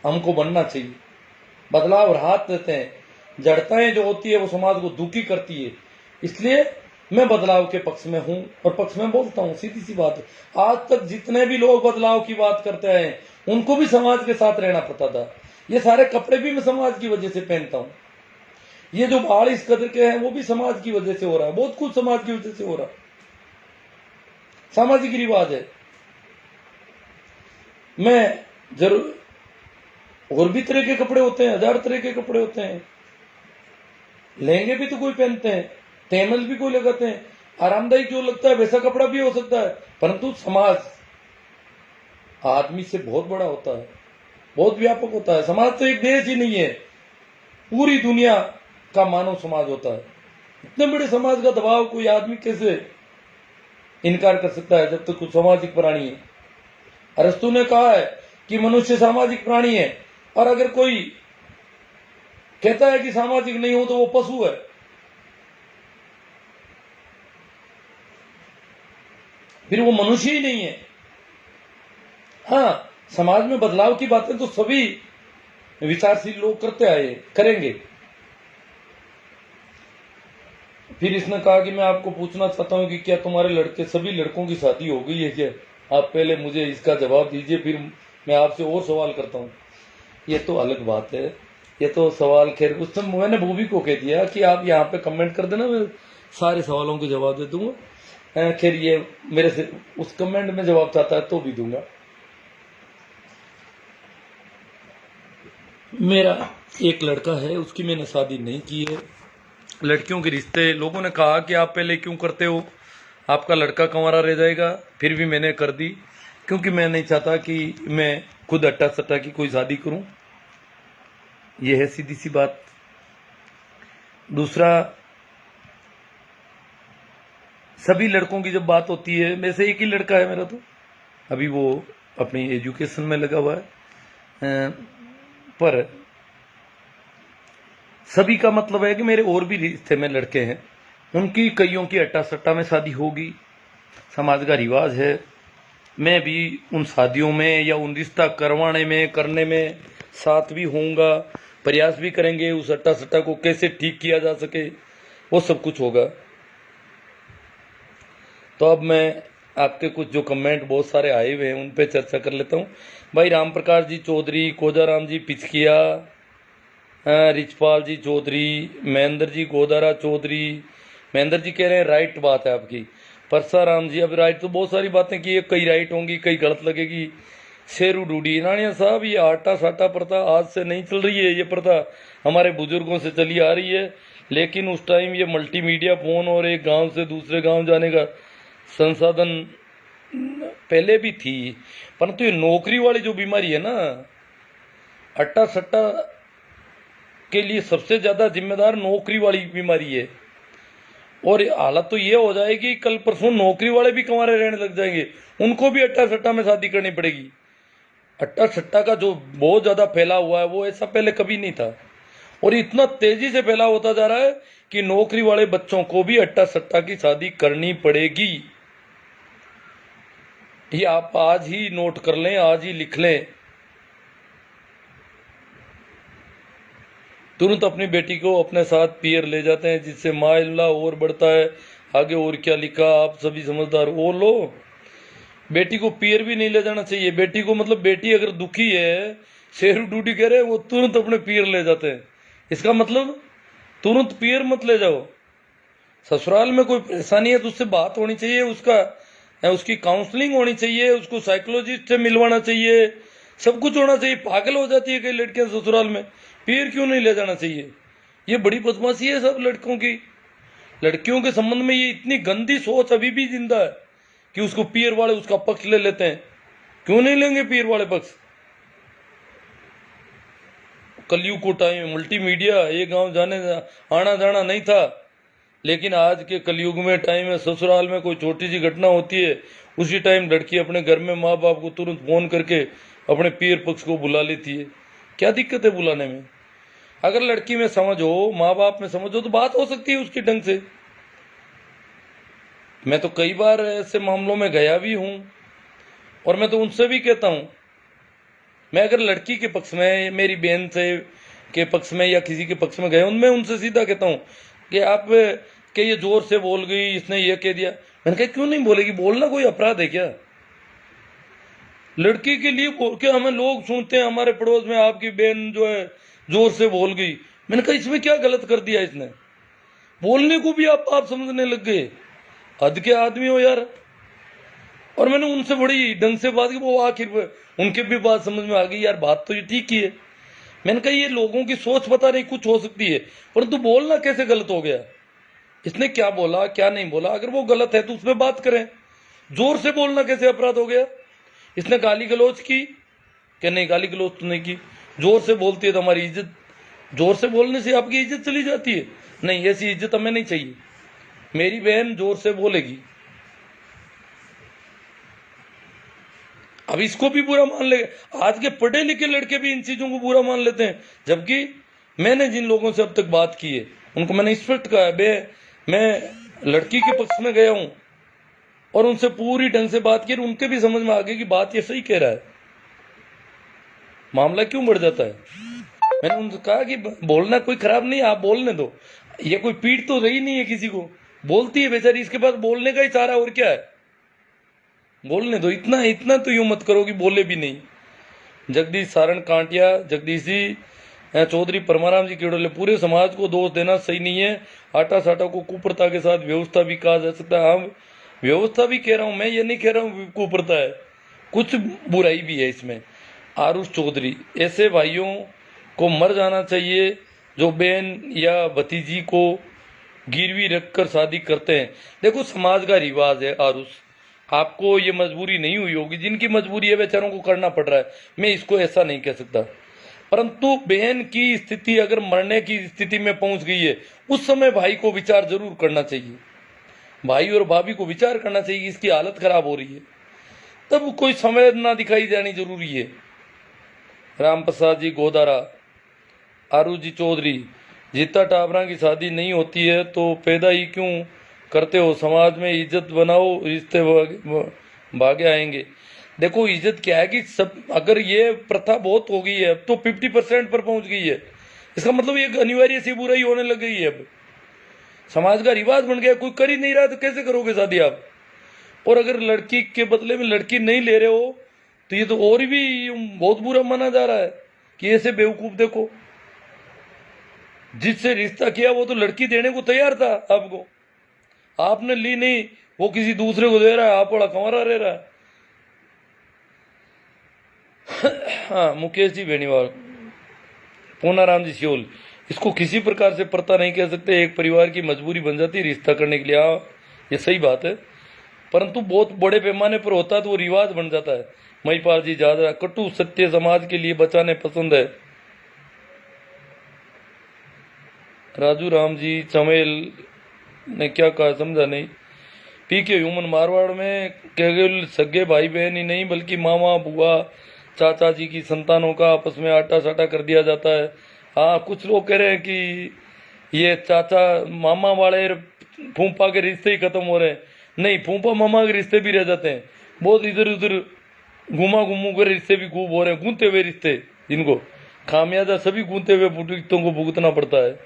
[SPEAKER 1] हमको बनना चाहिए। बदलाव राहत देते हैं, जड़ताएं जो होती है वो समाज को दुखी करती है। इसलिए मैं बदलाव के पक्ष में हूं और पक्ष में बोलता हूं, सीधी सी बात है। आज तक जितने भी लोग बदलाव की बात करते हैं उनको भी समाज के साथ रहना पड़ता था। ये सारे कपड़े भी मैं समाज की वजह से पहनता हूं। ये जो बाल इस कदर के हैं वो भी समाज की वजह से हो रहा है, बहुत कुछ समाज की वजह से हो रहा है। सामाजिक रिवाज है। मैं जरूर, और भी तरह के कपड़े होते हैं, 1000 तरह के कपड़े होते हैं। लहंगे भी तो कोई पहनते हैं, तैमल भी कोई लगाते हैं। आरामदायक जो लगता है वैसा कपड़ा भी हो सकता है, परंतु समाज आदमी से बहुत बड़ा होता है, बहुत व्यापक होता है। समाज तो एक देश ही नहीं है, पूरी दुनिया का मानव समाज होता है। इतने बड़े समाज का दबाव कोई आदमी कैसे इनकार कर सकता है जब तक कुछ सामाजिक प्राणी है। अरस्तु ने कहा है कि मनुष्य सामाजिक प्राणी है, और अगर कोई कहता है कि सामाजिक नहीं हो तो वो पशु है। फिर वो मनुष्य ही नहीं है। हाँ, समाज में बदलाव की बातें तो सभी विचारशील लोग करते आए, करेंगे। फिर इसने कहा कि मैं आपको पूछना चाहता हूं कि क्या तुम्हारे लड़के, सभी लड़कों की शादी हो गई है क्या? आप पहले मुझे इसका जवाब दीजिए, फिर मैं आपसे और सवाल करता हूं। ये तो अलग बात है, ये तो सवाल, खैर उस समय मैंने भूवी को कह दिया कि आप यहाँ पे कमेंट कर देना, मैं सारे सवालों के जवाब दे दूंगा। खैर ये मेरे से उस कमेंट में जवाब चाहता है तो भी दूंगा। मेरा एक लड़का है, उसकी मैंने शादी नहीं की है। लड़कियों के रिश्ते, लोगों ने कहा कि आप पहले क्यों करते हो, आपका लड़का कंवारा रह जाएगा, फिर भी मैंने कर दी क्योंकि मैं नहीं चाहता कि मैं खुद अट्टा सट्टा की कोई शादी करूं। यह है सीधी सी बात। दूसरा, सभी लड़कों की जब बात होती है, में से एक ही लड़का है मेरा, तो अभी वो अपनी एजुकेशन में लगा हुआ है। पर सभी का मतलब है कि मेरे और भी रिश्ते में लड़के हैं, उनकी कईयों की अट्टा सट्टा में शादी होगी, समाज का रिवाज है। मैं भी उन शादियों में या उन रिश्ता करवाने में, करने में साथ भी होऊंगा, प्रयास भी करेंगे उस अट्टा सट्टा को कैसे ठीक किया जा सके, वो सब कुछ होगा। तो अब मैं आपके कुछ जो कमेंट बहुत सारे आए हुए हैं उन पे चर्चा कर लेता हूँ। भाई राम प्रकाश जी चौधरी, कोजाराम जी पिचकिया, रिचपाल जी चौधरी, महेंद्र जी गोदारा चौधरी, महेंद्र जी कह रहे हैं राइट बात है आपकी। परसाराम जी, अब राइट तो बहुत सारी बातें की है, कई राइट होंगी कई गलत लगेगी। शेरू डूडी नानिया साहब, ये आटा साटा प्रथा आज से नहीं चल रही है, ये प्रथा हमारे बुजुर्गों से चली आ रही है, लेकिन उस टाइम ये मल्टीमीडिया फोन और एक गांव से दूसरे गांव जाने का संसाधन पहले भी थी। परंतु ये नौकरी वाली जो बीमारी है ना, अट्टा सट्टा के लिए सबसे ज्यादा जिम्मेदार नौकरी वाली बीमारी है। और हालत तो ये हो जाएगी कल परसों नौकरी वाले भी कंवारे रहने लग जाएंगे, उनको भी अट्टा सट्टा में शादी करनी पड़ेगी। अट्टा सट्टा का जो बहुत ज्यादा फैला हुआ है वो ऐसा पहले कभी नहीं था, और इतना तेजी से फैला होता जा रहा है कि नौकरी वाले बच्चों को भी अट्टा सट्टा की शादी करनी पड़ेगी। ये आप आज ही नोट कर लें, आज ही लिख लें। तुरंत अपनी बेटी को अपने साथ पियर ले जाते हैं, जिससे मामला और बढ़ता है। आगे और क्या लिखा, आप सभी समझदार हो। लो, बेटी को पियर भी नहीं ले जाना चाहिए। बेटी को मतलब बेटी अगर दुखी है, शेरू डूडी कह रहे हैं, वो तुरंत अपने पियर ले जाते हैं। इसका मतलब तुरंत पियर मत ले जाओ। ससुराल में कोई परेशानी है तो उससे बात होनी चाहिए, उसकी काउंसलिंग होनी चाहिए, उसको साइकोलॉजिस्ट से मिलवाना चाहिए, सब कुछ होना चाहिए। पागल हो जाती है कई लड़कियां ससुराल में, पियर क्यों नहीं ले जाना चाहिए? ये बड़ी बदमाशी है सब लड़कों की। लड़कियों के संबंध में ये इतनी गंदी सोच अभी भी जिंदा है कि उसको पियर वाले उसका पक्ष ले लेते हैं। क्यों नहीं लेंगे पियर वाले पक्ष? कलयुग को टाइम मल्टीमीडिया, ये गांव जाने आना जाना नहीं था, लेकिन आज के कलयुग में टाइम है। ससुराल में कोई छोटी सी घटना होती है, उसी टाइम लड़की अपने घर में माँ बाप को तुरंत फोन करके अपने पियर पक्ष को बुला लेती है। क्या दिक्कत है बुलाने में? अगर लड़की में समझ हो, माँ बाप में समझ हो, तो बात हो सकती है उसके ढंग से। मैं तो कई बार ऐसे मामलों में गया भी हूं, और मैं तो उनसे भी कहता हूं, मैं अगर लड़की के पक्ष में, मेरी बहन से के पक्ष में या किसी के पक्ष में गया हूं, मैं उनसे सीधा कहता हूं कि आप के ये जोर से बोल गई, इसने ये कह दिया। मैंने कहा क्यों नहीं बोलेगी? बोलना कोई अपराध है क्या? लड़की के लिए क्या हमें लोग सुनते हैं हमारे पड़ोस में, आपकी बहन जो है जोर से बोल गई। मैंने कहा इसमें क्या गलत कर दिया इसने? बोलने को भी आप समझने लग गए। हद के आदमी हो यार। और मैंने उनसे बड़ी ढंग से बात की, वो आखिर उनके भी बात समझ में आ गई, यार बात तो ये ठीक ही है। मैंने कहा ये लोगों की सोच पता नहीं कुछ हो सकती है, परंतु बोलना कैसे गलत हो गया? इसने क्या बोला क्या नहीं बोला, अगर वो गलत है तो उस पर बात करें। जोर से बोलना कैसे अपराध हो गया? इसने गाली गलौज की क्या? नहीं, गाली गलौज तो नहीं की। जोर से बोलती है तो हमारी इज्जत, जोर से बोलने से आपकी इज्जत चली जाती है? नहीं, ऐसी इज्जत हमें नहीं चाहिए। मेरी बहन जोर से बोलेगी, अब इसको भी बुरा मान ले। आज के पढ़े लिखे लड़के भी इन चीजों को बुरा मान लेते हैं, जबकि मैंने जिन लोगों से अब तक बात की है उनको मैंने स्पष्ट कहा है, मैं लड़की के पक्ष में गया हूं और उनसे पूरी ढंग से बात की, उनके भी समझ में आ गई कि बात ये सही कह रहा है। मामला क्यों बढ़ जाता है? मैंने उनसे कहा कि बोलना कोई खराब नहीं, आप बोलने दो। ये कोई पीड़ तो रही नहीं है किसी को, बोलती है बेचारी, इसके पास बोलने का ही चारा और क्या है? बोलने दो। इतना तो यूं मत करो कि बोले भी नहीं। जगदीश सारण कांटिया, जगदीश जी, चौधरी परमाराम जी केड़ोले, पूरे समाज को दोष देना सही नहीं है। आटा साटा को कुप्रथा के साथ व्यवस्था भी कहा जा सकता है। हाँ, व्यवस्था भी कह रहा हूं मैं, ये नहीं कह रहा हूं कुप्रथा है, कुछ बुराई भी है इसमें। आरुष चौधरी, ऐसे भाइयों को मर जाना चाहिए जो बहन या भतीजी को गिरवी रखकर शादी करते हैं। देखो समाज का रिवाज है आरुष, आपको ये मजबूरी नहीं हुई होगी, जिनकी मजबूरी है बेचारों को करना पड़ रहा है, मैं इसको ऐसा नहीं कह सकता। परंतु बहन की स्थिति अगर मरने की स्थिति में पहुंच गई है, उस समय भाई को विचार जरूर करना चाहिए। भाई और भाभी को विचार करना चाहिए, इसकी हालत खराब हो रही है, तब कोई संवेदना दिखाई जानी जरूरी है। राम प्रसाद जी गोदारा, आरू जी चौधरी, जीता टाबरा की शादी नहीं होती है तो पैदा ही क्यों करते हो? समाज में इज्जत बनाओ, रिश्ते भागे आएंगे। देखो इज्जत क्या है कि सब, अगर ये प्रथा बहुत हो गई है, अब तो 50% पर पहुंच गई है, इसका मतलब ये अनिवार्य सी बुराई होने लग गई है। अब समाज का रिवाज बन गया, कोई कर ही नहीं रहा तो कैसे करोगे शादी आप? और अगर लड़की के बदले में लड़की नहीं ले रहे हो तो ये तो और भी बहुत बुरा माना जा रहा है कि ऐसे बेवकूफ देखो, जिससे रिश्ता किया वो तो लड़की देने को तैयार था आपको, आपने ली नहीं, वो किसी दूसरे को दे रहा है, आप बड़ा कंवारा रह रहा है। हाँ, मुकेश जी बेनीवाल, पूनाराम जी सियोल, इसको किसी प्रकार से प्रथा नहीं कह सकते, एक परिवार की मजबूरी बन जाती है रिश्ता करने के लिए। हाँ, ये सही बात है, परंतु बहुत बड़े पैमाने पर होता है तो वो रिवाज बन जाता है। महिपाल जी जादरा, कटु सत्य समाज के लिए बचाने पसंद है। राजू राम जी चमेल ने क्या कहा समझा नहीं। पी के ह्यूमन, मारवाड़ में केवल सगे भाई बहन ही नहीं बल्कि मामा बुआ चाचा जी की संतानों का आपस में आटा साटा कर दिया जाता है। हाँ, कुछ लोग कह रहे हैं कि ये चाचा मामा वाले फूफा के रिश्ते ही खत्म हो रहे हैं। नहीं, फूफा मामा के रिश्ते भी रह जाते हैं, बहुत इधर उधर घुमा घुमू के रिश्ते भी खूब हो रहे हैं, गूंते हुए रिश्ते, जिनको खामियाजा सभी गूंते हुए रिश्तों को भुगतना पड़ता है,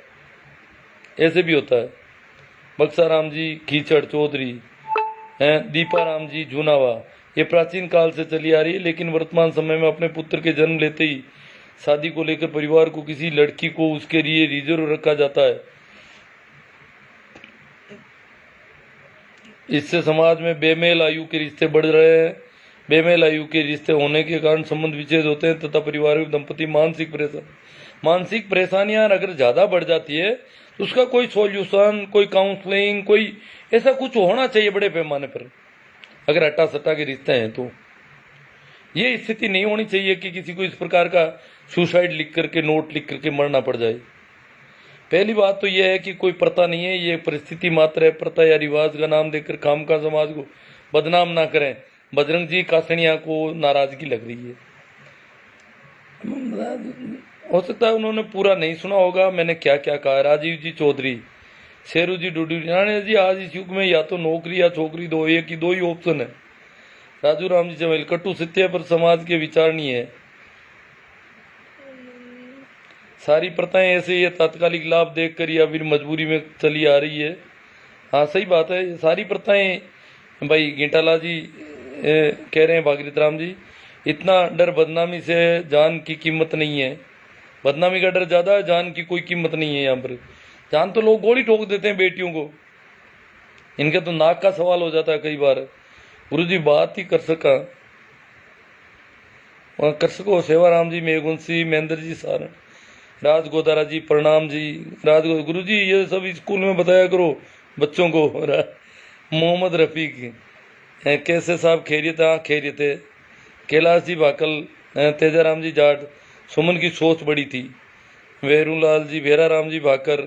[SPEAKER 1] ऐसे भी होता है। बक्सा राम जी कीचड़ चौधरी हैं, दीपा राम जी जूनावा, ये प्राचीन काल से चली आ रही है, लेकिन वर्तमान समय में अपने पुत्र के जन्म लेते ही शादी को लेकर परिवार को किसी लड़की को उसके लिए रिजर्व रखा जाता है। इससे समाज में बेमेल आयु के रिश्ते बढ़ रहे हैं। बेमेल आयु के रिश्ते होने के कारण संबंध विच्छेद होते हैं तथा पारिवारिक दंपति मानसिक परेशानियां अगर ज़्यादा बढ़ जाती है तो उसका कोई सॉल्यूशन, कोई काउंसलिंग, कोई ऐसा कुछ होना चाहिए बड़े पैमाने पर। अगर अट्टा सट्टा के रिश्ते हैं तो ये स्थिति नहीं होनी चाहिए कि किसी को इस प्रकार का सुसाइड लिख करके, नोट लिख करके मरना पड़ जाए। पहली बात तो यह है कि कोई प्रथा नहीं है, ये परिस्थिति मात्र है। प्रथा या रिवाज का नाम देकर खामखा समाज को बदनाम ना करें। बजरंग जी कासनिया को नाराजगी लग रही है, हो सकता है उन्होंने पूरा नहीं सुना होगा मैंने क्या क्या कहा। राजीव जी चौधरी, शेरू जी डूडी राणे जी, आज इस युग में या तो नौकरी या छोकरी, दो ही ऑप्शन है। राजू राम जी चमेल, कटु सत्य पर समाज के विचार नहीं है। सारी प्रथाएं ऐसे ये तात्कालिक लाभ देखकर या फिर मजबूरी में चली आ रही है। हाँ, सही बात है, सारी प्रथाएं। भाई गिंटाला जी कह रहे हैं, भागीरथ राम जी, इतना डर बदनामी से, जान की कीमत नहीं है। बदनामी का डर ज़्यादा है, जान की कोई कीमत नहीं है। यहाँ पर जान तो लोग गोली ठोक देते हैं बेटियों को, इनके तो नाक का सवाल हो जाता है कई बार। गुरु जी बात ही कर सको। सेवाराम जी मेघवंशी, महेंद्र जी सारण, राज गोदारा जी प्रणाम जी। गुरु जी ये सब स्कूल में बताया करो बच्चों को। मोहम्मद रफीक, कैसे साहब खैरियत? हाँ खैरियत है। कैलाश जी भाकल, तेजाराम जी जाट, सुमन की सोच बड़ी थी। वेरूलाल जी, भेरा राम जी भाकर,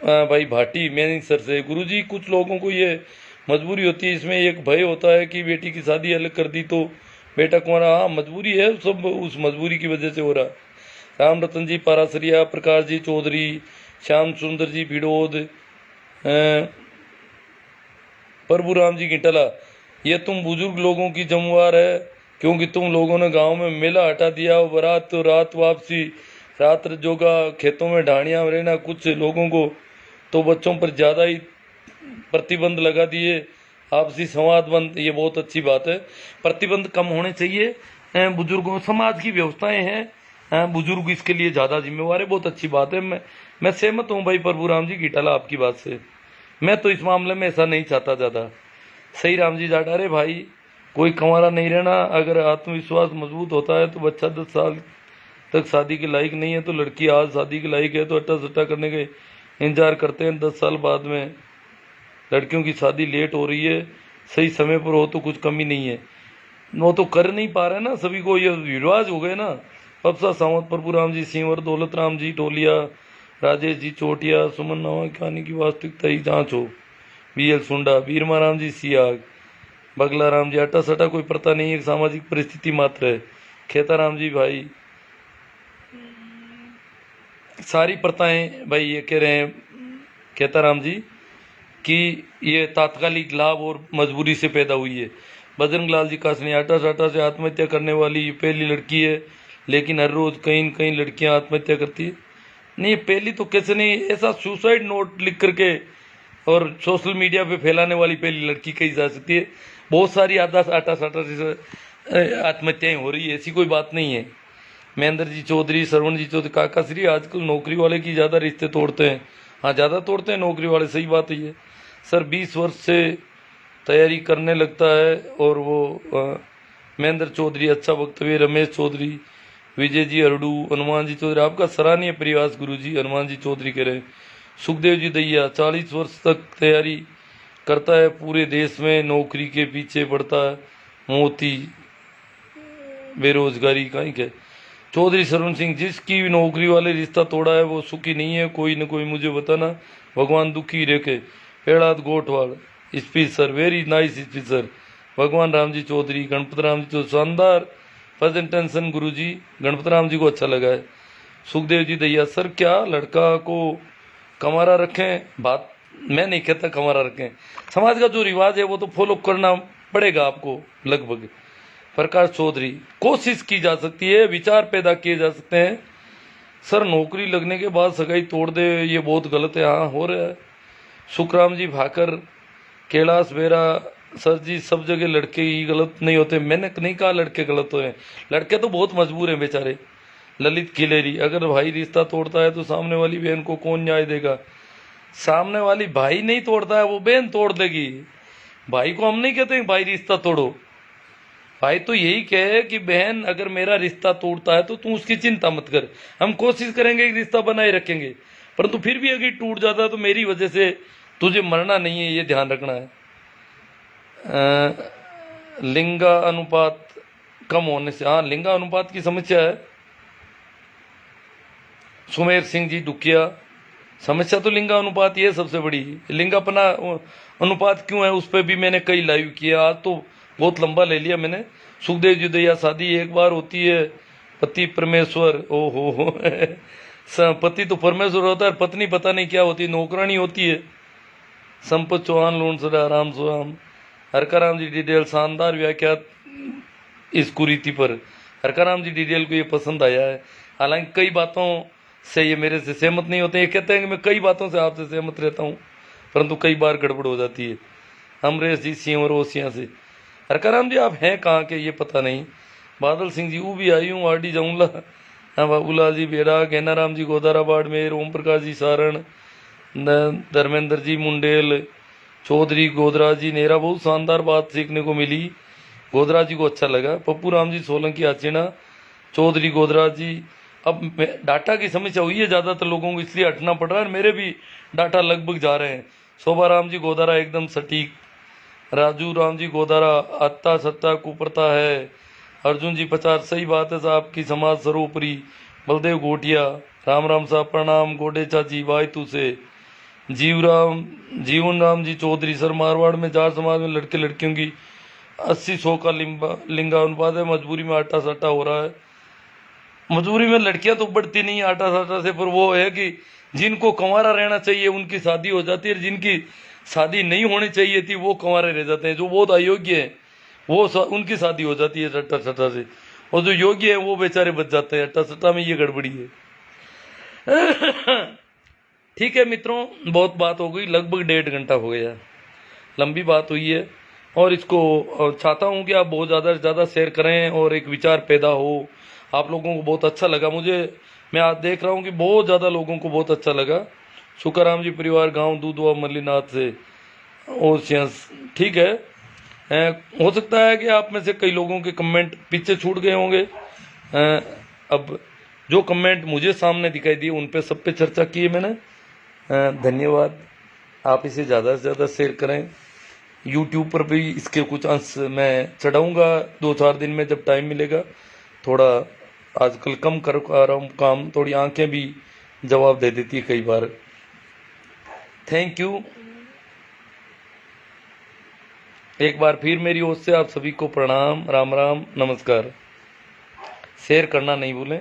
[SPEAKER 1] भाई भाटी मैनी सर से। गुरु जी कुछ लोगों को ये मजबूरी होती है, इसमें एक भय होता है कि बेटी की शादी अलग कर दी तो बेटा कुंवारा। हाँ, मजबूरी है, सब उस मजबूरी की वजह से हो रहा। राम रतन जी पारासरिया, प्रकाश जी चौधरी, श्याम सुंदर जी भिड़ोद, प्रभुराम जी गिंटला, ये तुम बुजुर्ग लोगों की जमवार है, क्योंकि तुम लोगों ने गांव में मेला हटा दिया। बारात तो रात वापसी, रात जोगा, खेतों में ढाणियाँ रहना। कुछ लोगों को तो बच्चों पर ज़्यादा ही प्रतिबंध लगा दिए। आपसी संवाद बंद, ये बहुत अच्छी बात है। प्रतिबंध कम होने चाहिए। बुजुर्गों, समाज की व्यवस्थाएं हैं, बुजुर्ग इसके लिए ज़्यादा जिम्मेवार है। बहुत अच्छी बात है, मैं सहमत हूँ भाई प्रभुराम जी गिटाला आपकी बात से। मैं तो इस मामले में ऐसा नहीं चाहता ज़्यादा। सही राम जी जाट, अरे भाई कोई कंवारा नहीं रहना। अगर आत्मविश्वास मजबूत होता है तो बच्चा 10 साल तक शादी के लायक नहीं है तो लड़की आज शादी के लायक है तो अट्टा सट्टा करने के इंतजार करते हैं। 10 साल बाद में लड़कियों की शादी लेट हो रही है, सही समय पर हो तो कुछ कमी नहीं है। वो तो कर नहीं पा रहे ना, सभी को ये रिवाज हो गए ना। पबसा सावंत, प्रभुराम जी सिंवर, दौलत राम जी टोलिया, राजेश जी चोटिया, सुमन नवा कहानी की वास्तविकता ही जाँच हो। BL सुंडा, बीरमा राम जी सियाग, बगला राम जी, अट्टा सट्टा कोई प्रथा नहीं है, सामाजिक परिस्थिति मात्र है। खेताराम जी भाई, सारी प्रथाएं भाई ये कह रहे हैं खेताराम जी कि ये तात्कालिक लाभ और मजबूरी से पैदा हुई है। बजरंग लाल जी कासनी, आटा साटा से आत्महत्या करने वाली ये पहली लड़की है, लेकिन हर रोज कहीं न कहीं लड़कियां आत्महत्या करती है। नहीं, पहली तो कैसे नहीं, ऐसा सुसाइड नोट लिख करके और सोशल मीडिया पे फैलाने वाली पहली लड़की कही जा सकती है। बहुत सारी आधा आटा साटा आत्महत्याएं हो रही है, ऐसी कोई बात नहीं है। महेंद्र जी चौधरी, श्रवण जी चौधरी, काका श्री, आजकल नौकरी वाले की ज़्यादा रिश्ते तोड़ते हैं। हाँ, ज़्यादा तोड़ते हैं नौकरी वाले, सही बात है ये। सर 20 वर्ष से तैयारी करने लगता है और वो महेंद्र चौधरी, अच्छा वक्तव्य। रमेश चौधरी, विजय जी अरडू, हनुमान जी चौधरी, आपका सराहनीय प्रयास गुरु जी, हनुमान जी चौधरी कह रहे हैं। सुखदेव जी दैया, 40 वर्ष तक तैयारी करता है, पूरे देश में नौकरी के पीछे पड़ता है, मोती बेरोजगारी कहीं के। चौधरी सरवण सिंह, जिसकी नौकरी वाले रिश्ता तोड़ा है वो सुखी नहीं है, कोई न कोई मुझे बताना, भगवान दुखी रखे। पेड़ाद गोटवाल, speech sir, very nice speech sir. भगवान राम जी चौधरी, गणपत राम जी चौधरी, शानदार प्रेजेंटेशन गुरु जी, गणपत राम जी को अच्छा लगा है। सुखदेव जी दैया, सर क्या लड़का को कमारा रखें? बात मैं नहीं कहता कमारा रखें, समाज का जो रिवाज है वो तो फॉलो करना पड़ेगा आपको लगभग। प्रकाश चौधरी, कोशिश की जा सकती है, विचार पैदा किए जा सकते हैं। सर नौकरी लगने के बाद सगाई तोड़ दे, ये बहुत गलत है। हाँ, हो रहा है। सुखराम जी भाकर, कैलाश बेरा, सर जी सब जगह लड़के ही गलत नहीं होते, मैंने नहीं कहा लड़के गलत हुए, लड़के तो बहुत मजबूर हैं बेचारे। ललित खिलेरी, अगर भाई रिश्ता तोड़ता है तो सामने वाली बहन को कौन न्याय देगा? सामने वाली भाई नहीं तोड़ता है, वो बहन तोड़ देगी। भाई को हम नहीं कहते भाई रिश्ता तोड़ो, भाई तो यही कहे कि बहन अगर मेरा रिश्ता तोड़ता है तो तू उसकी चिंता मत कर, हम कोशिश करेंगे कि रिश्ता बनाए रखेंगे, परंतु फिर भी अगर टूट जाता है तो मेरी वजह से तुझे मरना नहीं है, ये ध्यान रखना है। लिंगा अनुपात कम होने से, हाँ लिंगा अनुपात की समस्या है। सुमेर सिंह जी डुकिया, समस्या तो लिंगा अनुपात ये सबसे बड़ी। लिंगापना अनुपात क्यों है उस पर भी मैंने कई लाइव किया, आज तो बहुत लंबा ले लिया मैंने। सुखदेव जी दैया, शादी एक बार होती है, पति परमेश्वर, ओ हो पति तो परमेश्वर होता है, पत्नी पता नहीं क्या होती, नौकरानी होती है। संपत चौहान, लोणसरा, राम सुराम, हरकाराम जी डिटेल, शानदार व्याख्या इस कुरीति पर। हरकाराम जी डिटेल को ये पसंद आया है, हालांकि कई बातों से ये मेरे से सहमत नहीं होते। ये कहते हैं कि मैं कई बातों से आपसे सहमत रहता हूँ, परंतु कई बार गड़बड़ हो जाती है। अमरेश जी सिंह रोसिया से, हरकाराम जी आप हैं कहाँ के ये पता नहीं। बादल सिंह जी, वो भी आई हूँ आरडी जाऊँला। हाँ, बाबूलाल जी बेरा, गैनाराम जी गोदारा बाड़मेर, ओम प्रकाश जी सारण, धर्मेंद्र जी मुंडेल, चौधरी गोदरा जी नेरा, बहुत शानदार बात सीखने को मिली, गोदरा जी को अच्छा लगा। पप्पू राम जी सोलंकी आचीना, चौधरी गोदरा जी, अब डाटा की समस्या हुई है ज़्यादातर लोगों को, इसलिए हटना पड़ रहा है, मेरे भी डाटा लगभग जा रहे हैं। शोभा राम जी गोदारा एकदम सटीक, राजू राम जी गोदारा, अत्ता सत्ता कुपरता है, अर्जुन जी 50, सही बात है साहब की, समाज सर्वोपरि। बलदेव गोटिया, राम राम साहब प्रणाम, गोडे चाची वायतु से। जीवन राम जी चौधरी, सर मारवाड़ में जार समाज में लड़के लड़कियों की 80-100 का लिंगा अनुपात है, मजबूरी में आटा साटा हो रहा है। मजबूरी में लड़कियां तो बढ़ती नहीं आटा साटा से, पर वो है कि जिनको कंवारा रहना चाहिए उनकी शादी हो जाती है, जिनकी शादी नहीं होनी चाहिए थी वो कंवारे रह जाते हैं। जो बहुत अयोग्य है वो उनकी शादी हो जाती है अट्टा सट्टा से, और जो योग्य है वो बेचारे बच जाते हैं। अट्टा सट्टा में ये गड़बड़ी है। ठीक है मित्रों, बहुत बात हो गई, लगभग 1.5 घंटा हो गया, लंबी बात हुई है, और इसको चाहता हूँ कि आप बहुत ज़्यादा से ज़्यादा शेयर करें और एक विचार पैदा हो। आप लोगों को बहुत अच्छा लगा, मुझे मैं आज देख रहा हूँ कि बहुत ज़्यादा लोगों को बहुत अच्छा लगा। सुखाराम जी परिवार, गांव दूधवा मल्लीनाथ से, और ठीक है। हो सकता है कि आप में से कई लोगों के कमेंट पीछे छूट गए होंगे, अब जो कमेंट मुझे सामने दिखाई दिए उन पे सब पे चर्चा की है मैंने। धन्यवाद, आप इसे ज़्यादा से ज़्यादा शेयर करें। यूट्यूब पर भी इसके कुछ अंश मैं चढ़ाऊँगा 2-4 दिन में जब टाइम मिलेगा। थोड़ा आजकल कम कर रहा हूँ काम, थोड़ी आंखें भी जवाब दे देती है कई बार। थैंक यू, एक बार फिर मेरी ओर से आप सभी को प्रणाम, राम राम, नमस्कार। शेयर करना नहीं भूलें।